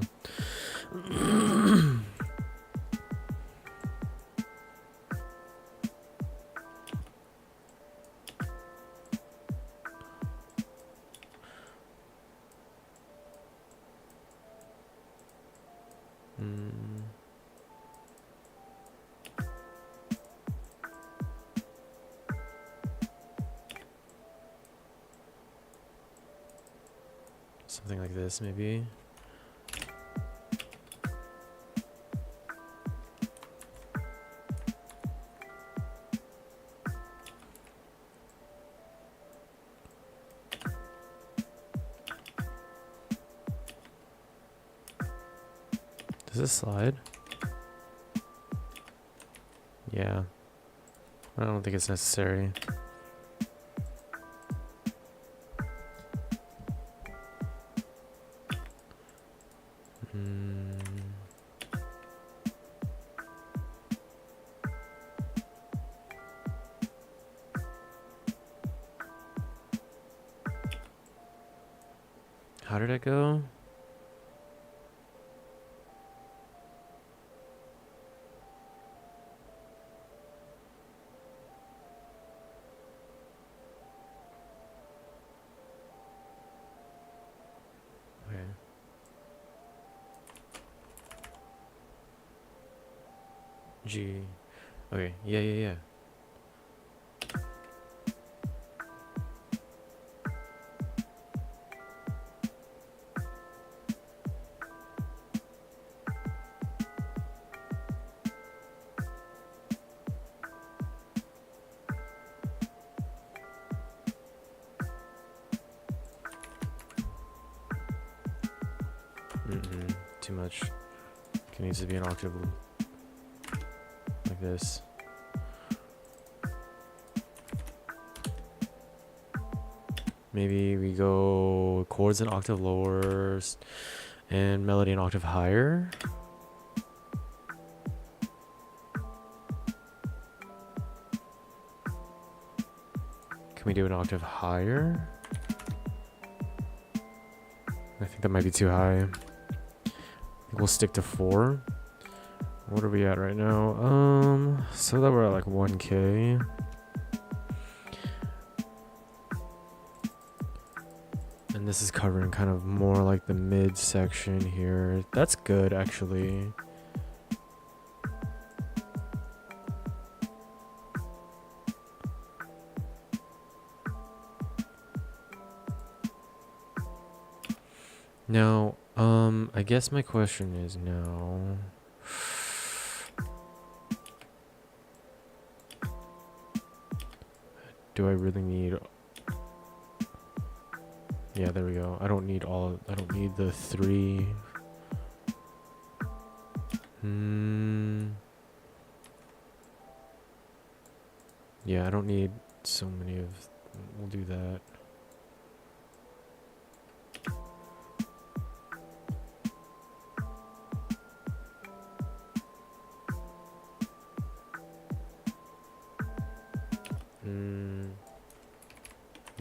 Speaker 1: Something like this, maybe. Does this slide? Yeah. I don't think it's necessary. How did it go? Okay. G. Okay, yeah. Too much. It needs to be an octave like this. Maybe we go chords an octave lower and melody an octave higher. Can we do an octave higher? I think that might be too high. I think we'll stick to 4. What are we at right now? So that we're at like 1K. And this is covering kind of more like the mid section here. That's good, actually. Now, I guess my question is now, do I really need, yeah, there we go. I don't need the 3. Yeah, I don't need so many of, we'll do that.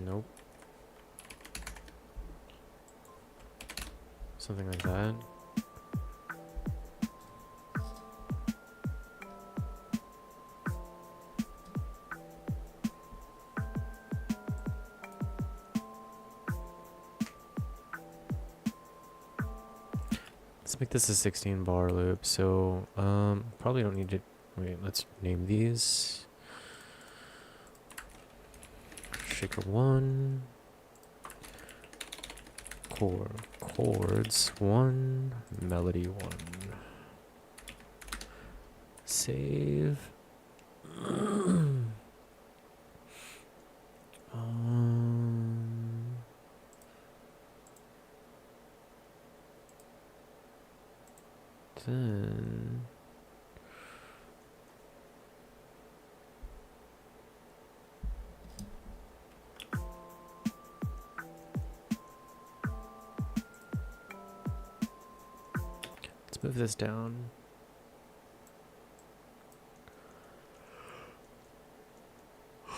Speaker 1: Nope. Something like that. Let's make this a 16 bar loop. So, probably don't need to, wait, let's name these. Shaker 1. Chords 1. Melody 1. Save. Then let's move this down.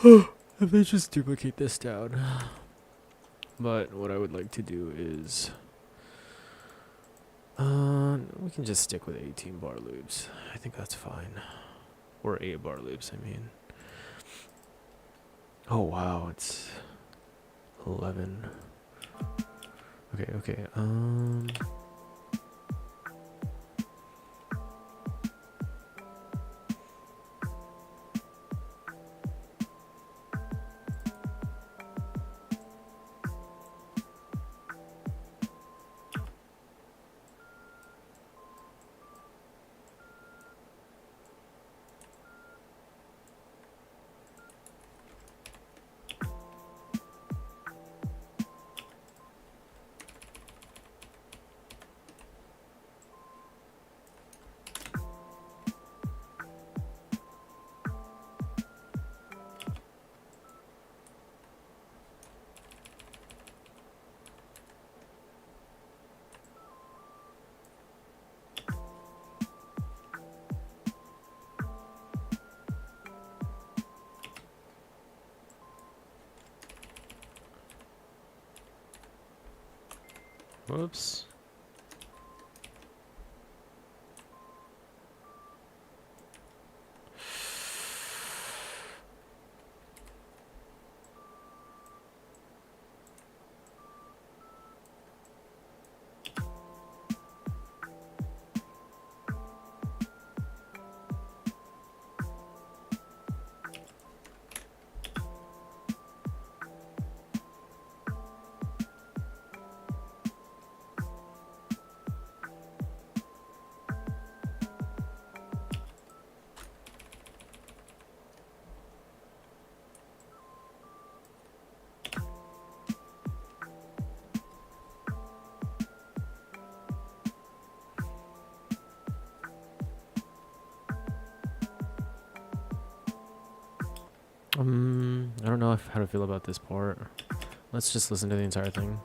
Speaker 1: If they just duplicate this down. But what I would like to do is we can just stick with 18 bar loops. I think that's fine. Or 8 bar loops, I mean. Oh wow, it's 11. Okay. Whoops. I don't know how to feel about this part. Let's just listen to the entire thing.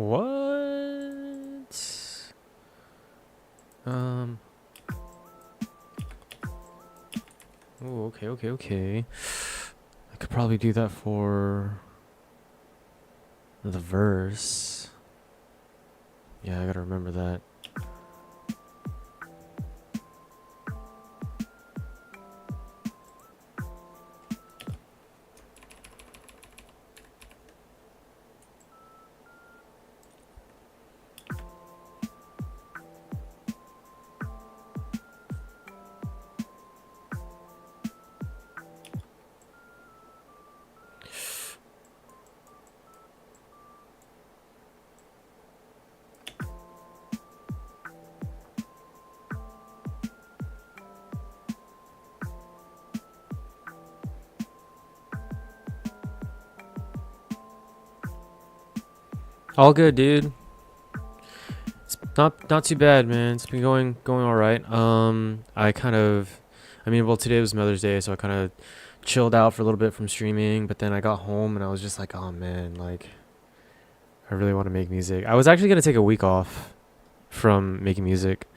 Speaker 1: What? Oh, okay. I could probably do that for the verse. Yeah, I gotta remember that. All good, dude. It's not too bad, man. It's been going all right. Well, today was Mother's Day, so I kind of chilled out for a little bit from streaming. But then I got home and I was just like, oh man, like I really want to make music. I was actually gonna take a week off from making music,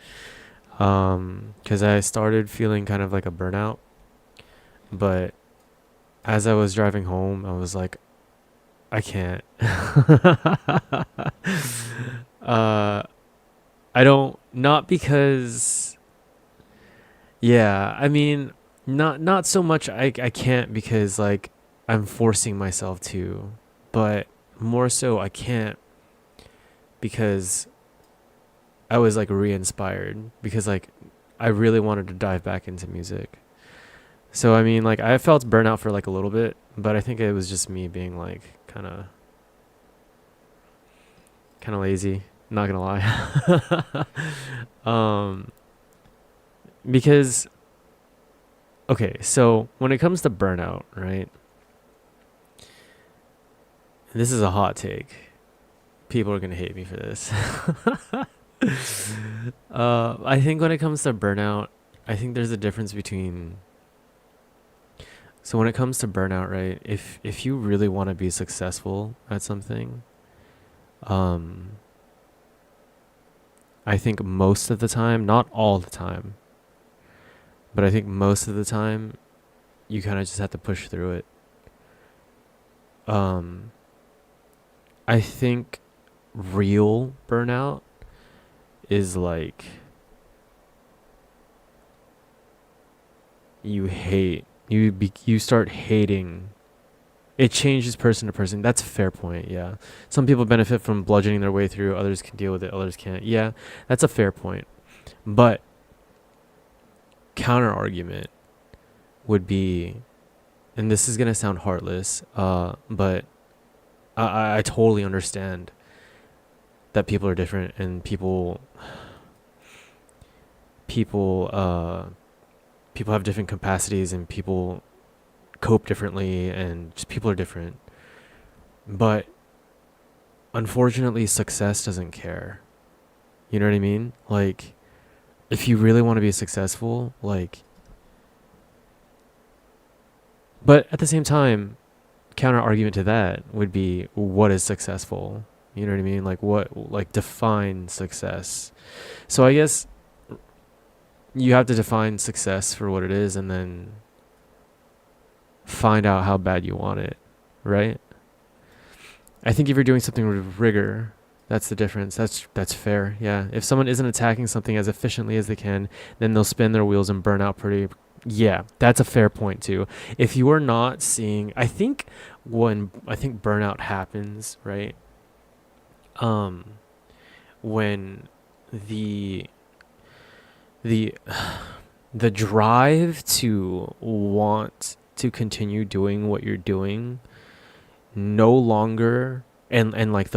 Speaker 1: because I started feeling kind of like a burnout. But as I was driving home, I was like, I can't. I don't, not because, yeah, I mean, not so much I can't because like I'm forcing myself to, but more so I can't because I was like re-inspired because like I really wanted to dive back into music. So I mean, like I felt burnout for like a little bit, but I think it was just me being like kind of lazy, not gonna lie. um because okay, so when it comes to burnout, right? This is a hot take. People are gonna hate me for this. I think when it comes to burnout, I think there's a difference between. So when it comes to burnout, right? If you really want to be successful at something, um, I think most of the time, not all the time, but I think most of the time, you kind of just have to push through it. Um, I think real burnout is like you start hating. It changes person to person. That's a fair point. Yeah, some people benefit from bludgeoning their way through. Others can deal with it. Others can't. Yeah, that's a fair point. But counter argument would be, and this is gonna sound heartless, but I totally understand that people are different and people have different capacities and people cope differently and just people are different. But unfortunately, success doesn't care. You know what I mean? Like, if you really want to be successful, like, but at the same time, counter argument to that would be what is successful? You know what I mean? Like, like, define success. So I guess you have to define success for what it is and then find out how bad you want it, right? I think if you're doing something with rigor, that's the difference. That's fair. Yeah. If someone isn't attacking something as efficiently as they can, then they'll spin their wheels and burn out pretty. Yeah, that's a fair point too. If you are not seeing, I think burnout happens, right? When the the the drive to want to continue doing what you're doing no longer and like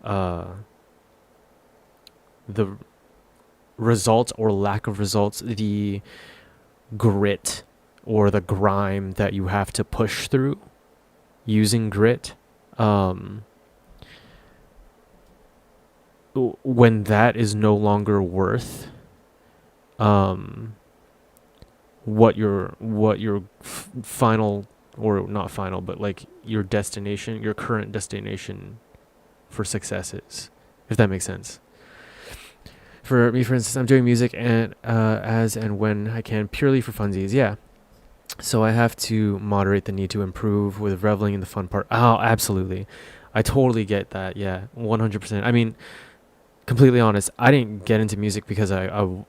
Speaker 1: uh the results or lack of results, the grit or the grime that you have to push through using grit, when that is no longer worth what your final or not final, but like your destination, your current destination for success is, if that makes sense. For me, for instance, I'm doing music and as and when I can, purely for funsies. Yeah. So I have to moderate the need to improve with reveling in the fun part. Oh, absolutely. I totally get that. Yeah, 100%. I mean, completely honest, I didn't get into music because I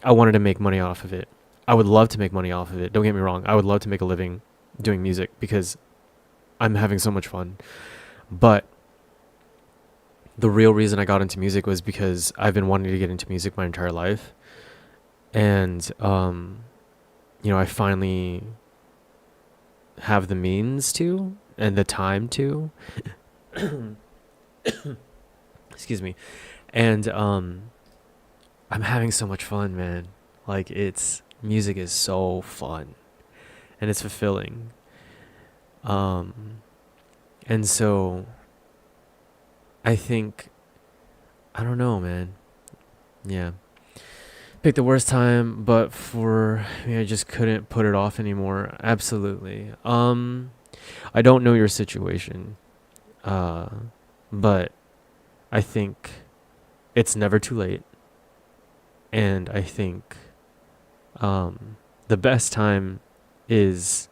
Speaker 1: wanted to make money off of it. I would love to make money off of it. Don't get me wrong. I would love to make a living doing music because I'm having so much fun. But the real reason I got into music was because I've been wanting to get into music my entire life. And I finally have the means to and the time to. Excuse me. And I'm having so much fun, man. Like, music is so fun and it's fulfilling. And so I think, I don't know, man. Yeah. Picked the worst time, but for me, I just couldn't put it off anymore. Absolutely. I don't know your situation, but I think it's never too late. And I think the best time is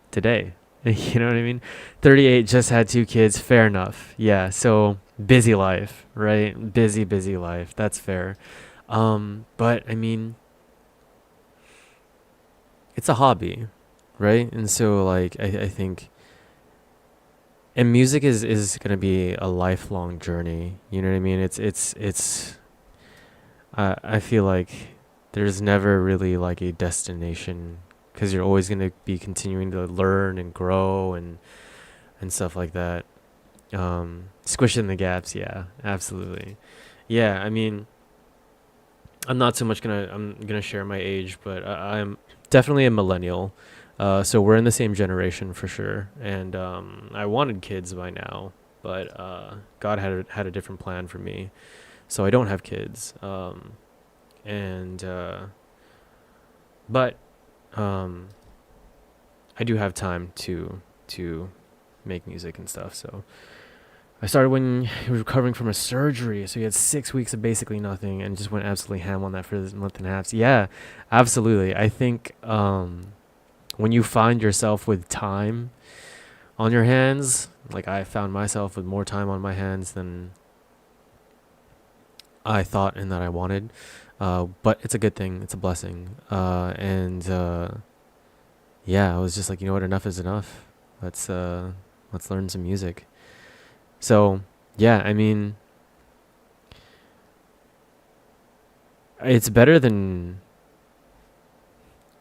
Speaker 1: today. You know what I mean? 38, just had 2 kids. Fair enough. Yeah. So busy life, right? Busy life. That's fair. But I mean, it's a hobby, right? And so like, I think, and music is going to be a lifelong journey. You know what I mean? I feel like there's never really like a destination, because you're always going to be continuing to learn and grow and stuff like that. Squishing the gaps. Yeah, absolutely. Yeah. I mean, I'm not so much I'm gonna share my age, but I'm definitely a millennial. So we're in the same generation for sure. And I wanted kids by now, but God had a different plan for me, so I don't have kids. But I do have time to make music and stuff. So I started when he was recovering from a surgery, so he had 6 weeks of basically nothing, and just went absolutely ham on that for this month and a half. So yeah, absolutely. I think when you find yourself with time on your hands, like I found myself with more time on my hands than I thought and that I wanted. But it's a good thing. It's a blessing. Yeah, I was just like, you know what? Enough is enough. Let's learn some music. So, yeah, I mean, it's better than,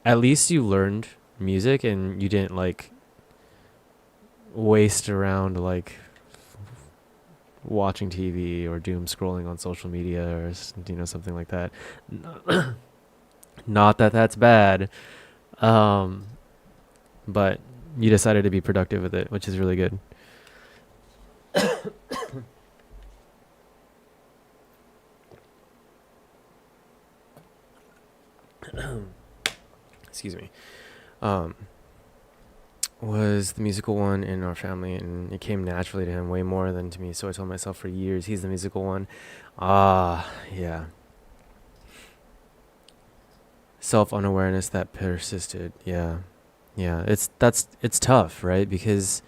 Speaker 1: at least you learned music and you didn't like waste around like watching TV or doom scrolling on social media or something like that. Not that that's bad, but you decided to be productive with it, which is really good. Excuse me. Was the musical one in our family, and it came naturally to him way more than to me. So I told myself for years he's the musical one. Yeah. Self-unawareness that persisted. Yeah. It's tough, right? Because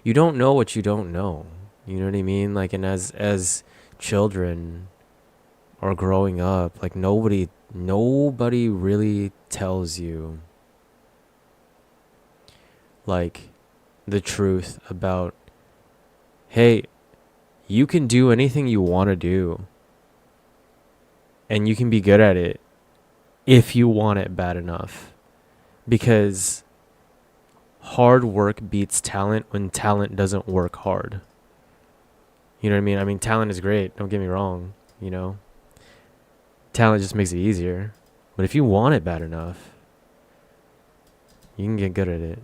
Speaker 1: you don't know what you don't know. You know what I mean? Like, and as children or growing up, like nobody really tells you like the truth about, hey, you can do anything you want to do and you can be good at it if you want it bad enough, because hard work beats talent when talent doesn't work hard. You know what I mean? I mean, talent is great, don't get me wrong, talent just makes it easier, but if you want it bad enough, you can get good at it.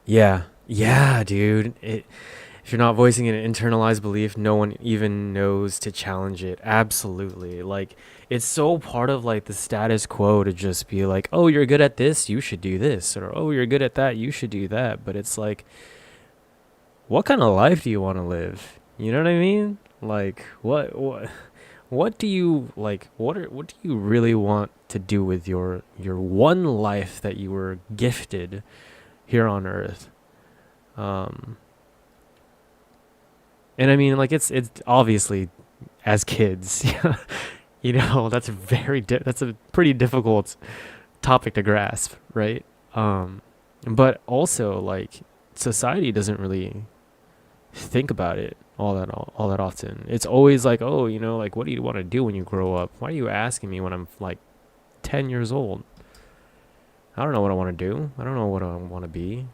Speaker 1: Yeah, dude. If If you're not voicing an internalized belief, no one even knows to challenge it. Absolutely. Like, it's so part of like the status quo to just be like, oh, you're good at this, you should do this. Or, oh, you're good at that, you should do that. But it's like, what kind of life do you want to live? You know what I mean? Like, what do you like? What do you really want to do with your one life that you were gifted here on Earth? And I mean, like, it's obviously as kids, you know, that's a pretty difficult topic to grasp, right? But also like society doesn't really think about it all that often. It's always like, oh, you know, like, what do you want to do when you grow up? Why are you asking me when I'm like 10 years old? I don't know what I want to do. I don't know what I want to be.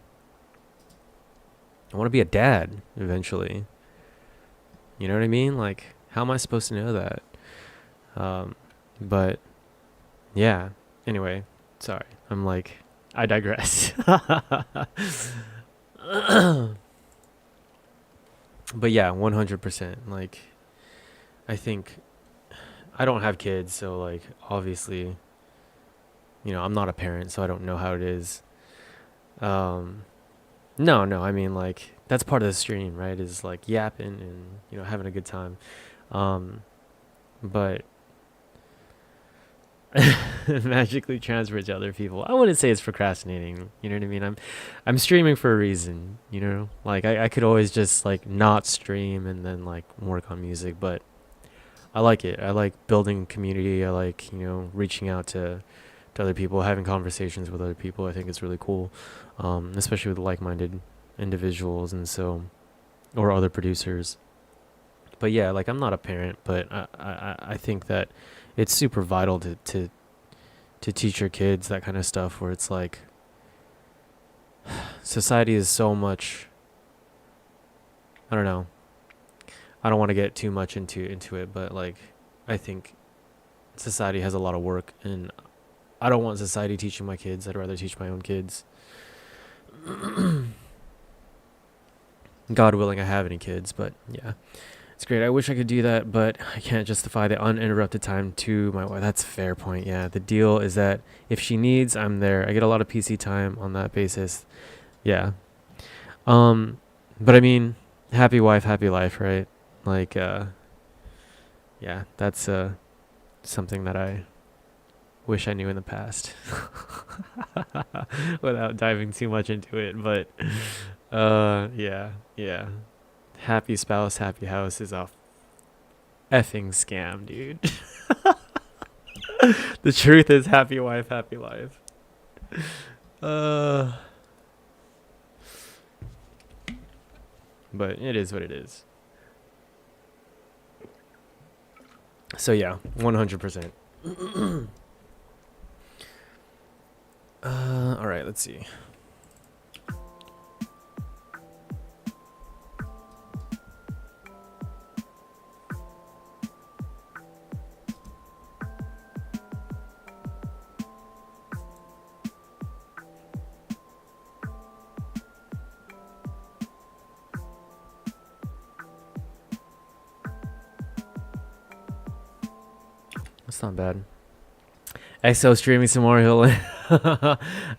Speaker 1: I want to be a dad eventually. You know what I mean? Like, how am I supposed to know that? But yeah. Anyway, sorry. I'm like, I digress. But yeah, 100%. Like, I think I don't have kids, so like, obviously, you know, I'm not a parent, so I don't know how it is. Um, no, I mean, like, that's part of the stream, right? Is like yapping and, you know, having a good time. Um, but magically transfer it to other people. I wouldn't say it's procrastinating. You know what I mean? I'm streaming for a reason. You know, like I could always just like not stream and then like work on music, but I like it. I like building community. I like, you know, reaching out to other people, having conversations with other people. I think it's really cool, especially with like-minded individuals and so or other producers. But yeah, like, I'm not a parent, but I think that it's super vital to teach your kids that kind of stuff where it's like society is so much. I don't know. I don't want to get too much into it, but like, I think society has a lot of work, and I don't want society teaching my kids. I'd rather teach my own kids. God willing, I have any kids, but yeah. It's great. I wish I could do that, but I can't justify the uninterrupted time to my wife. That's a fair point. Yeah. The deal is that if she needs, I'm there. I get a lot of PC time on that basis. Yeah. But I mean, happy wife, happy life, right? Like, yeah, that's something that I wish I knew in the past without diving too much into it. But yeah. Happy spouse, happy house is a effing scam, dude. The truth is happy wife, happy life. Uh, but it is what it is. So yeah, 100%. All right, let's see. That's not bad. EXO streaming some more Hill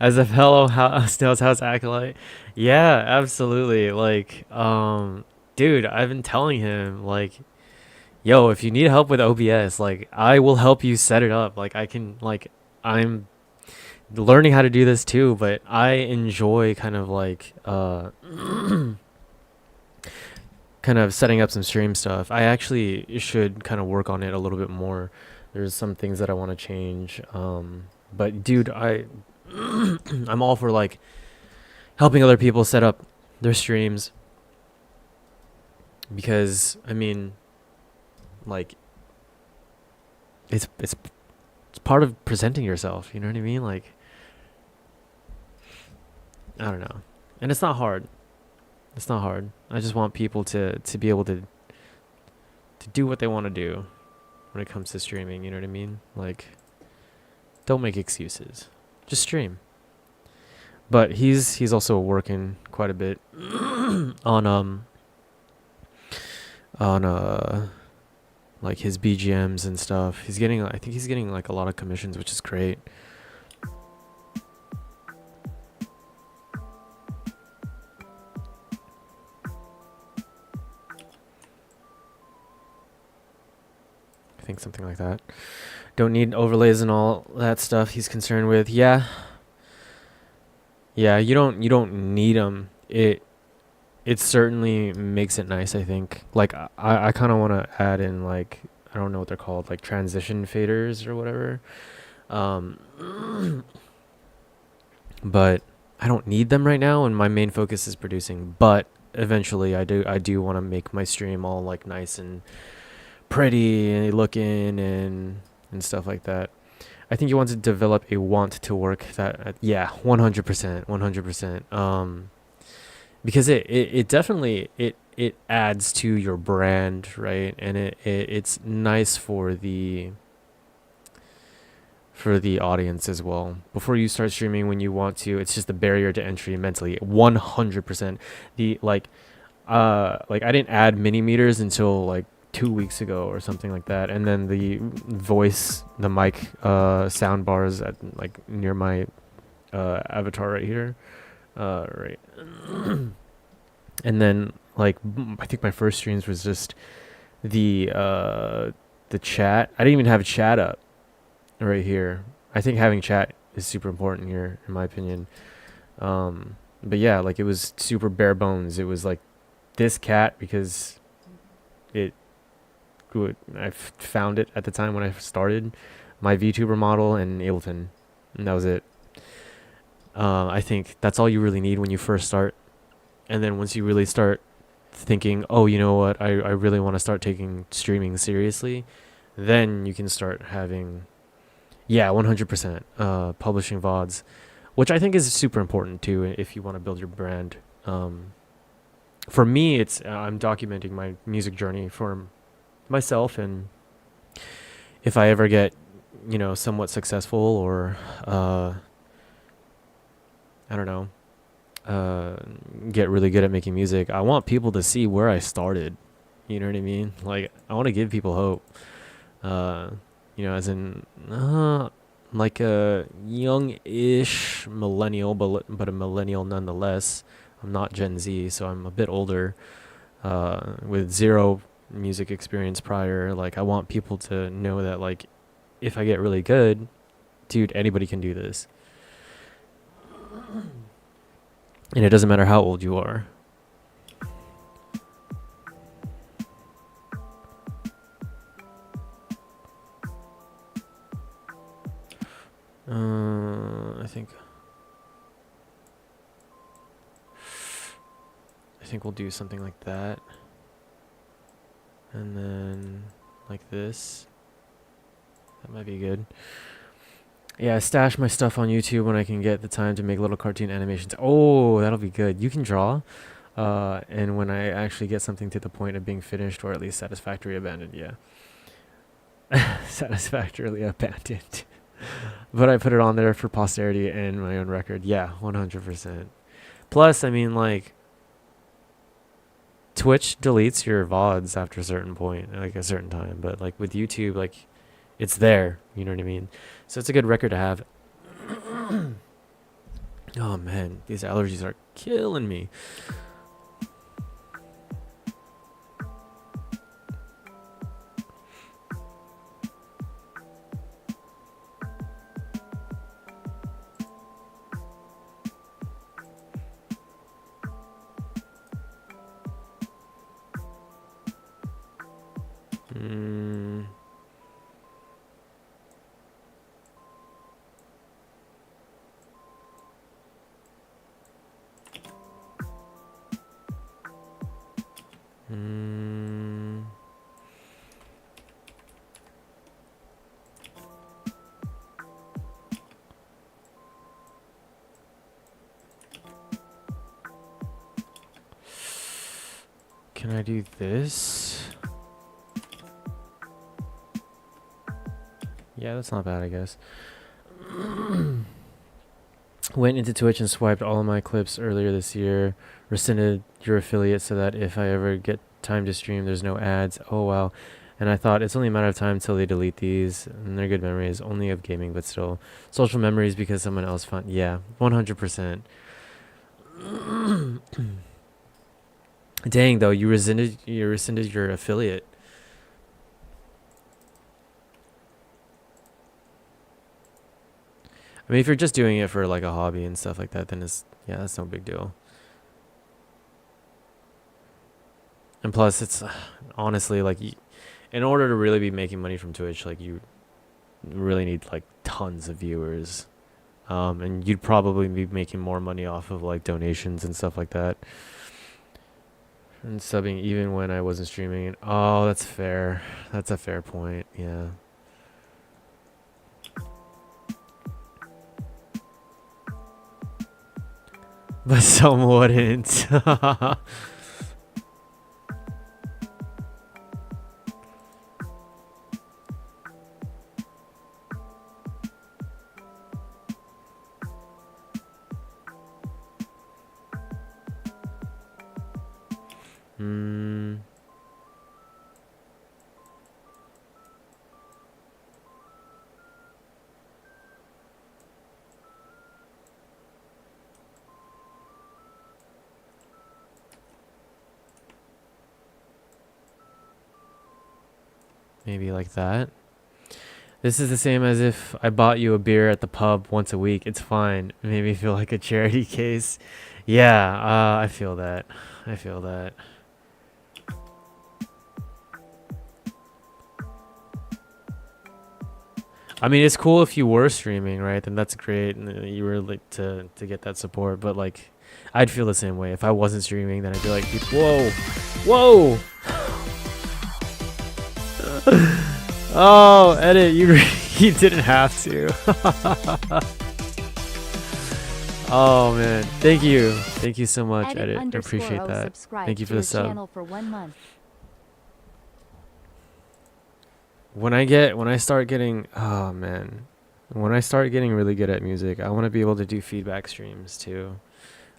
Speaker 1: as a fellow Snail's House acolyte. Yeah, absolutely. Like, dude, I've been telling him, like, yo, if you need help with OBS, like, I will help you set it up. Like, I can, like, I'm learning how to do this too, but I enjoy kind of like, kind of setting up some stream stuff. I actually should kind of work on it a little bit more. There's some things that I want to change. But dude, I'm all for like helping other people set up their streams, because I mean, like, it's part of presenting yourself, you know what I mean? Like, I don't know. And it's not hard. It's not hard. I just want people to be able to do what they want to do when it comes to streaming, you know what I mean? Like, don't make excuses. Just stream. But he's also working quite a bit on on like his BGMs and stuff. I think he's getting like a lot of commissions, which is great. I think something like that. Don't need overlays and all that stuff he's concerned with. Yeah. Yeah, you don't need them. It certainly makes it nice, I think. Like I kind of want to add in like I don't know what they're called, like transition faders or whatever. Um but I don't need them right now, and my main focus is producing. But eventually, I do want to make my stream all like nice and pretty looking and stuff like that. I think you want to develop a want to work that yeah, 100%, 100%. Because it definitely it adds to your brand, right? And it's nice for the audience as well. Before you start streaming when you want to, it's just a barrier to entry mentally. 100%. The like I didn't add mini meters until like 2 weeks ago or something like that, and then the mic sound bars at like near my avatar right here, right. And then like I think my first streams was just the chat. I didn't even have chat up right here. I think having chat is super important here, in my opinion. But yeah, like it was super bare bones. It was like this cat because it I found it at the time when I started, my VTuber model and Ableton, and that was it. I think that's all you really need when you first start, and then once you really start thinking, oh, you know what, I really want to start taking streaming seriously, then you can start having, yeah, 100% publishing VODs, which I think is super important too if you want to build your brand. For me, it's I'm documenting my music journey for myself, and if I ever get, you know, somewhat successful or I don't know, get really good at making music, I want people to see where I started. You know what I mean? Like I want to give people hope. You know, as in like a young-ish millennial, but a millennial nonetheless. I'm not Gen Z, so I'm a bit older, with zero music experience prior. Like I want people to know that like if I get really good, dude, anybody can do this. And it doesn't matter how old you are. I think we'll do something like that. And then like this. That might be good. Yeah, I stash my stuff on YouTube when I can get the time to make little cartoon animations. Oh, that'll be good. You can draw. And when I actually get something to the point of being finished, or at least satisfactorily abandoned, yeah. Satisfactorily abandoned. But I put it on there for posterity and my own record. Yeah, 100%. Plus, I mean, like, Twitch deletes your VODs after a certain point, like a certain time. But, like, with YouTube, like, it's there. You know what I mean? So it's a good record to have. Oh, man. These allergies are killing me. Can I do this? Yeah, that's not bad, I guess. Went into Twitch and swiped all of my clips earlier this year. Rescinded your affiliate so that if I ever get time to stream. There's no ads. Oh wow. And I thought it's only a matter of time till they delete these. And they're good memories, only of gaming, but still social memories because someone else found. Yeah, 100%. Dang though, you rescinded your affiliate. I mean, if you're just doing it for like a hobby and stuff like that, then it's yeah, that's no big deal. And plus, it's honestly like in order to really be making money from Twitch, like you really need like tons of viewers. And you'd probably be making more money off of like donations and stuff like that. And subbing even when I wasn't streaming. Oh, that's fair. That's a fair point. Yeah. But some wouldn't. Hmm. Maybe like that. This is the same as if I bought you a beer at the pub once a week. It's fine. It made me feel like a charity case. Yeah, I feel that. I feel that. I mean, it's cool if you were streaming, right? Then that's great, and you were like to get that support. But like, I'd feel the same way if I wasn't streaming. Then I'd be like, whoa, whoa. Oh, edit. You didn't have to. Oh man, thank you so much, edit. I appreciate that. Thank you for the sub.
Speaker 2: For 1 month.
Speaker 1: When I start getting, oh man, when I start getting really good at music, I want to be able to do feedback streams too,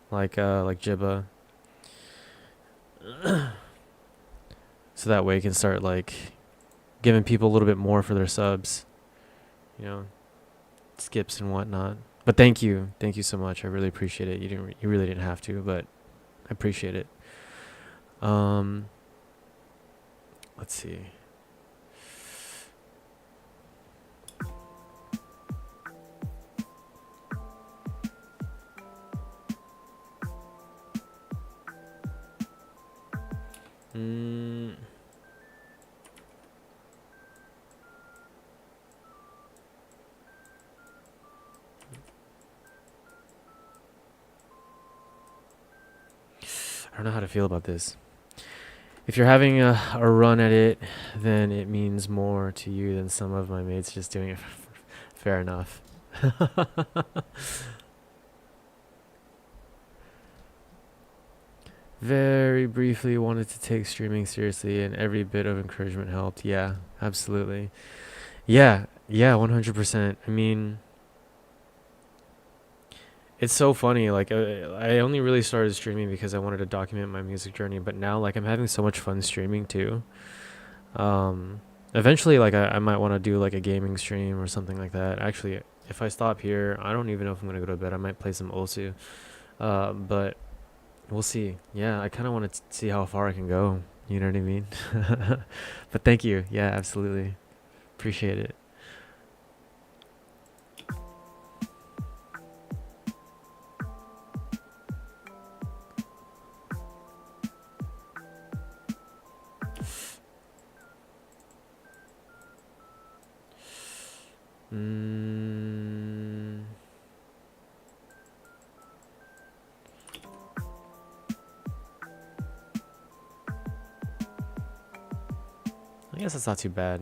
Speaker 1: like Jibba, so that way I can start like giving people a little bit more for their subs, you know, skips and whatnot. But thank you so much. I really appreciate it. You really didn't have to, but I appreciate it. Let's see. I don't know how to feel about this. If you're having a run at it, then it means more to you than some of my mates just doing it. Fair enough. Very briefly wanted to take streaming seriously, and every bit of encouragement helped. Yeah, absolutely. Yeah, 100%. I mean, it's so funny. Like, I only really started streaming because I wanted to document my music journey, but now, like, I'm having so much fun streaming too. Eventually, like, I might want to do like a gaming stream or something like that. Actually, if I stop here, I don't even know if I'm gonna go to bed. I might play some Osu. But we'll see. Yeah, I kind of want to see how far I can go. You know what I mean? But thank you. Yeah, absolutely. Appreciate it. I guess that's not too bad.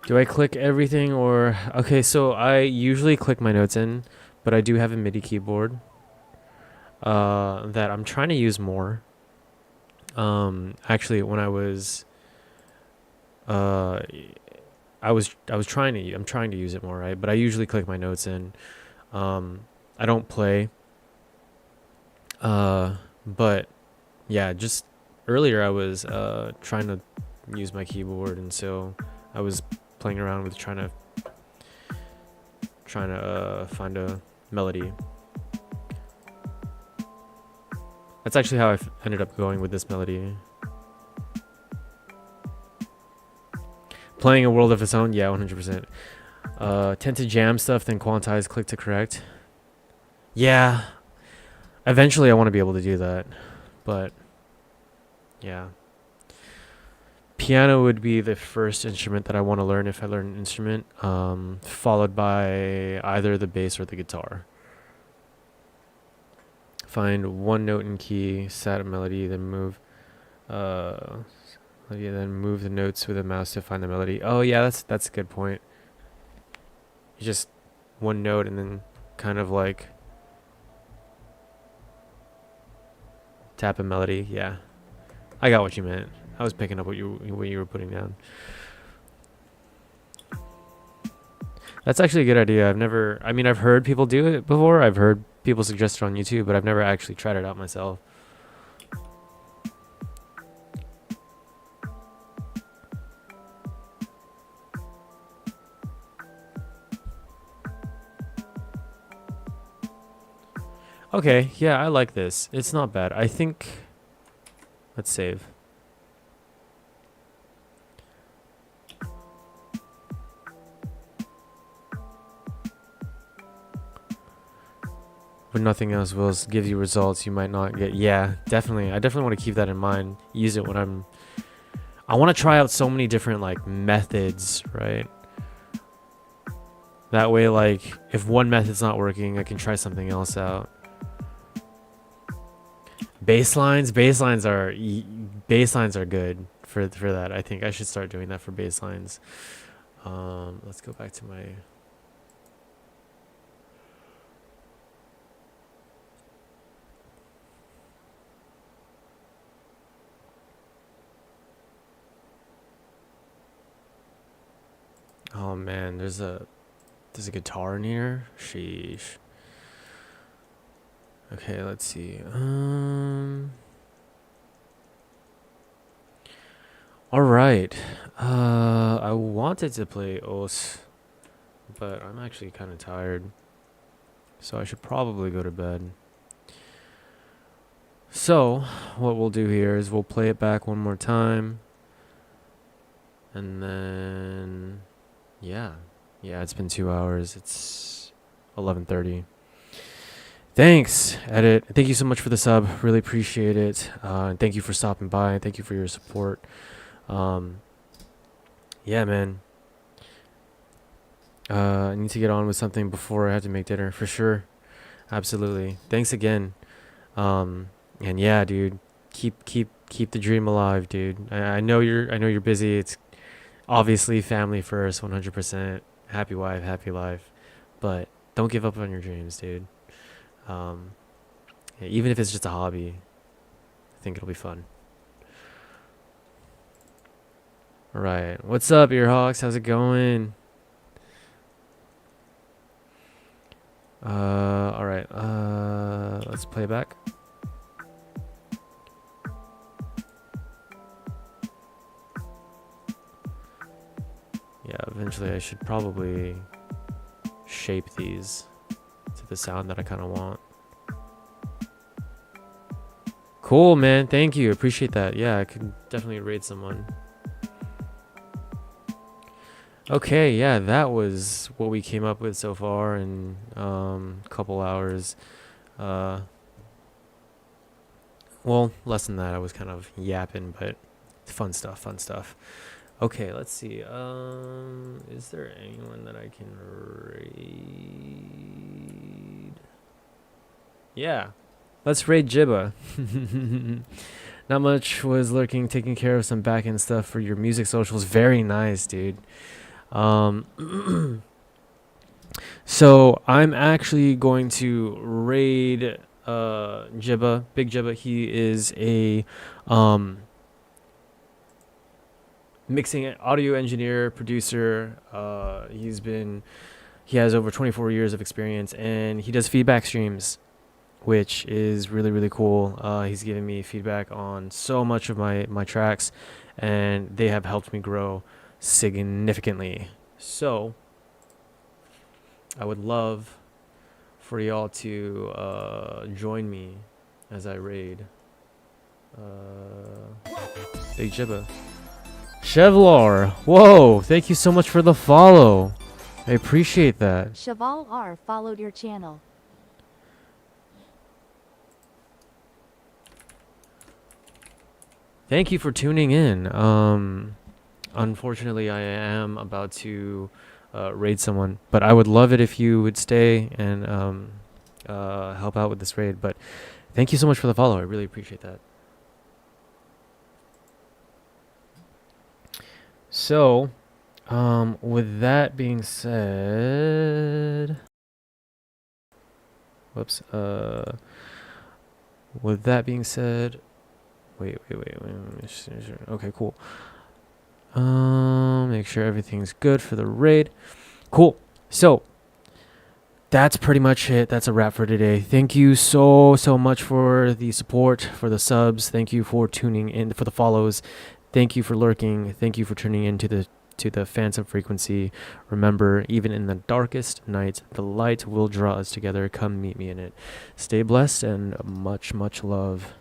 Speaker 1: Do I click everything or... Okay, so I usually click my notes in, but I do have a MIDI keyboard that I'm trying to use more. Actually, when I was I'm trying to use it more, right? But I usually click my notes in. I don't play. But yeah, just earlier I was trying to use my keyboard, and so I was playing around with trying to find a melody. That's actually how I ended up going with this melody. Playing a world of its own, yeah, 100%. Tend to jam stuff, then quantize, click to correct. Yeah, eventually I want to be able to do that, but yeah. Piano would be the first instrument that I want to learn if I learn an instrument, followed by either the bass or the guitar. Find one note in key, set a melody, then move the notes with the mouse to find the melody. Oh yeah, that's a good point. You just one note and then kind of like tap a melody. Yeah, I got what you meant. I was picking up what you were putting down. That's actually a good idea. I've heard people do it before. I've heard people suggest it on YouTube, but I've never actually tried it out myself. Okay, yeah, I like this. It's not bad. I think... Let's save. But nothing else will give you results you might not get. Yeah, definitely. I definitely want to keep that in mind. Use it when I want to try out so many different like methods, right? That way, like, if one method's not working, I can try something else out. Basslines are good for that. I think I should start doing that for basslines. Let's go back to my... Oh man, there's a guitar in here. Sheesh. Okay, let's see. All right. I wanted to play Os, but I'm actually kind of tired, so I should probably go to bed. So, what we'll do here is we'll play it back one more time, and then yeah, it's been 2 hours. It's 11:30. Thanks, Edit. Thank you so much for the sub. Really appreciate it. And thank you for stopping by. Thank you for your support. Yeah, man. I need to get on with something before I have to make dinner, for sure. Absolutely. Thanks again. And yeah, dude, keep the dream alive, dude. I know you're busy. It's obviously family first, 100%. Happy wife, happy life. But don't give up on your dreams, dude. Yeah, even if it's just a hobby, I think it'll be fun. All right, what's up, Earhawks? How's it going? All right. Let's play it back. Yeah, eventually I should probably shape these to the sound that I kind of want. Cool, man. Thank you. Appreciate that. Yeah, I could definitely raid someone. Okay, yeah, that was what we came up with so far in a couple hours. Well, less than that. I was kind of yapping, but fun stuff. Okay, let's see. Is there anyone that I can raid? Yeah, let's raid Jibba. Not much, was lurking, taking care of some back-end stuff for your music socials. Very nice, dude. So I'm actually going to raid Jibba, Big Jibba. He is a mixing audio engineer, producer. He has over 24 years of experience, and he does feedback streams, which is really, really cool. He's given me feedback on so much of my tracks, and they have helped me grow significantly. So I would love for y'all to join me as I raid. Big Jibba. Chevlar, whoa, thank you so much for the follow. I appreciate that.
Speaker 2: Cheval R followed your channel.
Speaker 1: Thank you for tuning in. Unfortunately, I am about to raid someone, but I would love it if you would stay and help out with this raid. But thank you so much for the follow. I really appreciate that. So, with that being said, whoops. With that being said, wait. Okay, cool. Make sure everything's good for the raid. Cool. So that's pretty much it. That's a wrap for today. Thank you so much for the support, for the subs. Thank you for tuning in, for the follows. Thank you for lurking. Thank you for tuning into the Phantom frequency. Remember, even in the darkest night, the light will draw us together. Come meet me in it. Stay blessed and much love.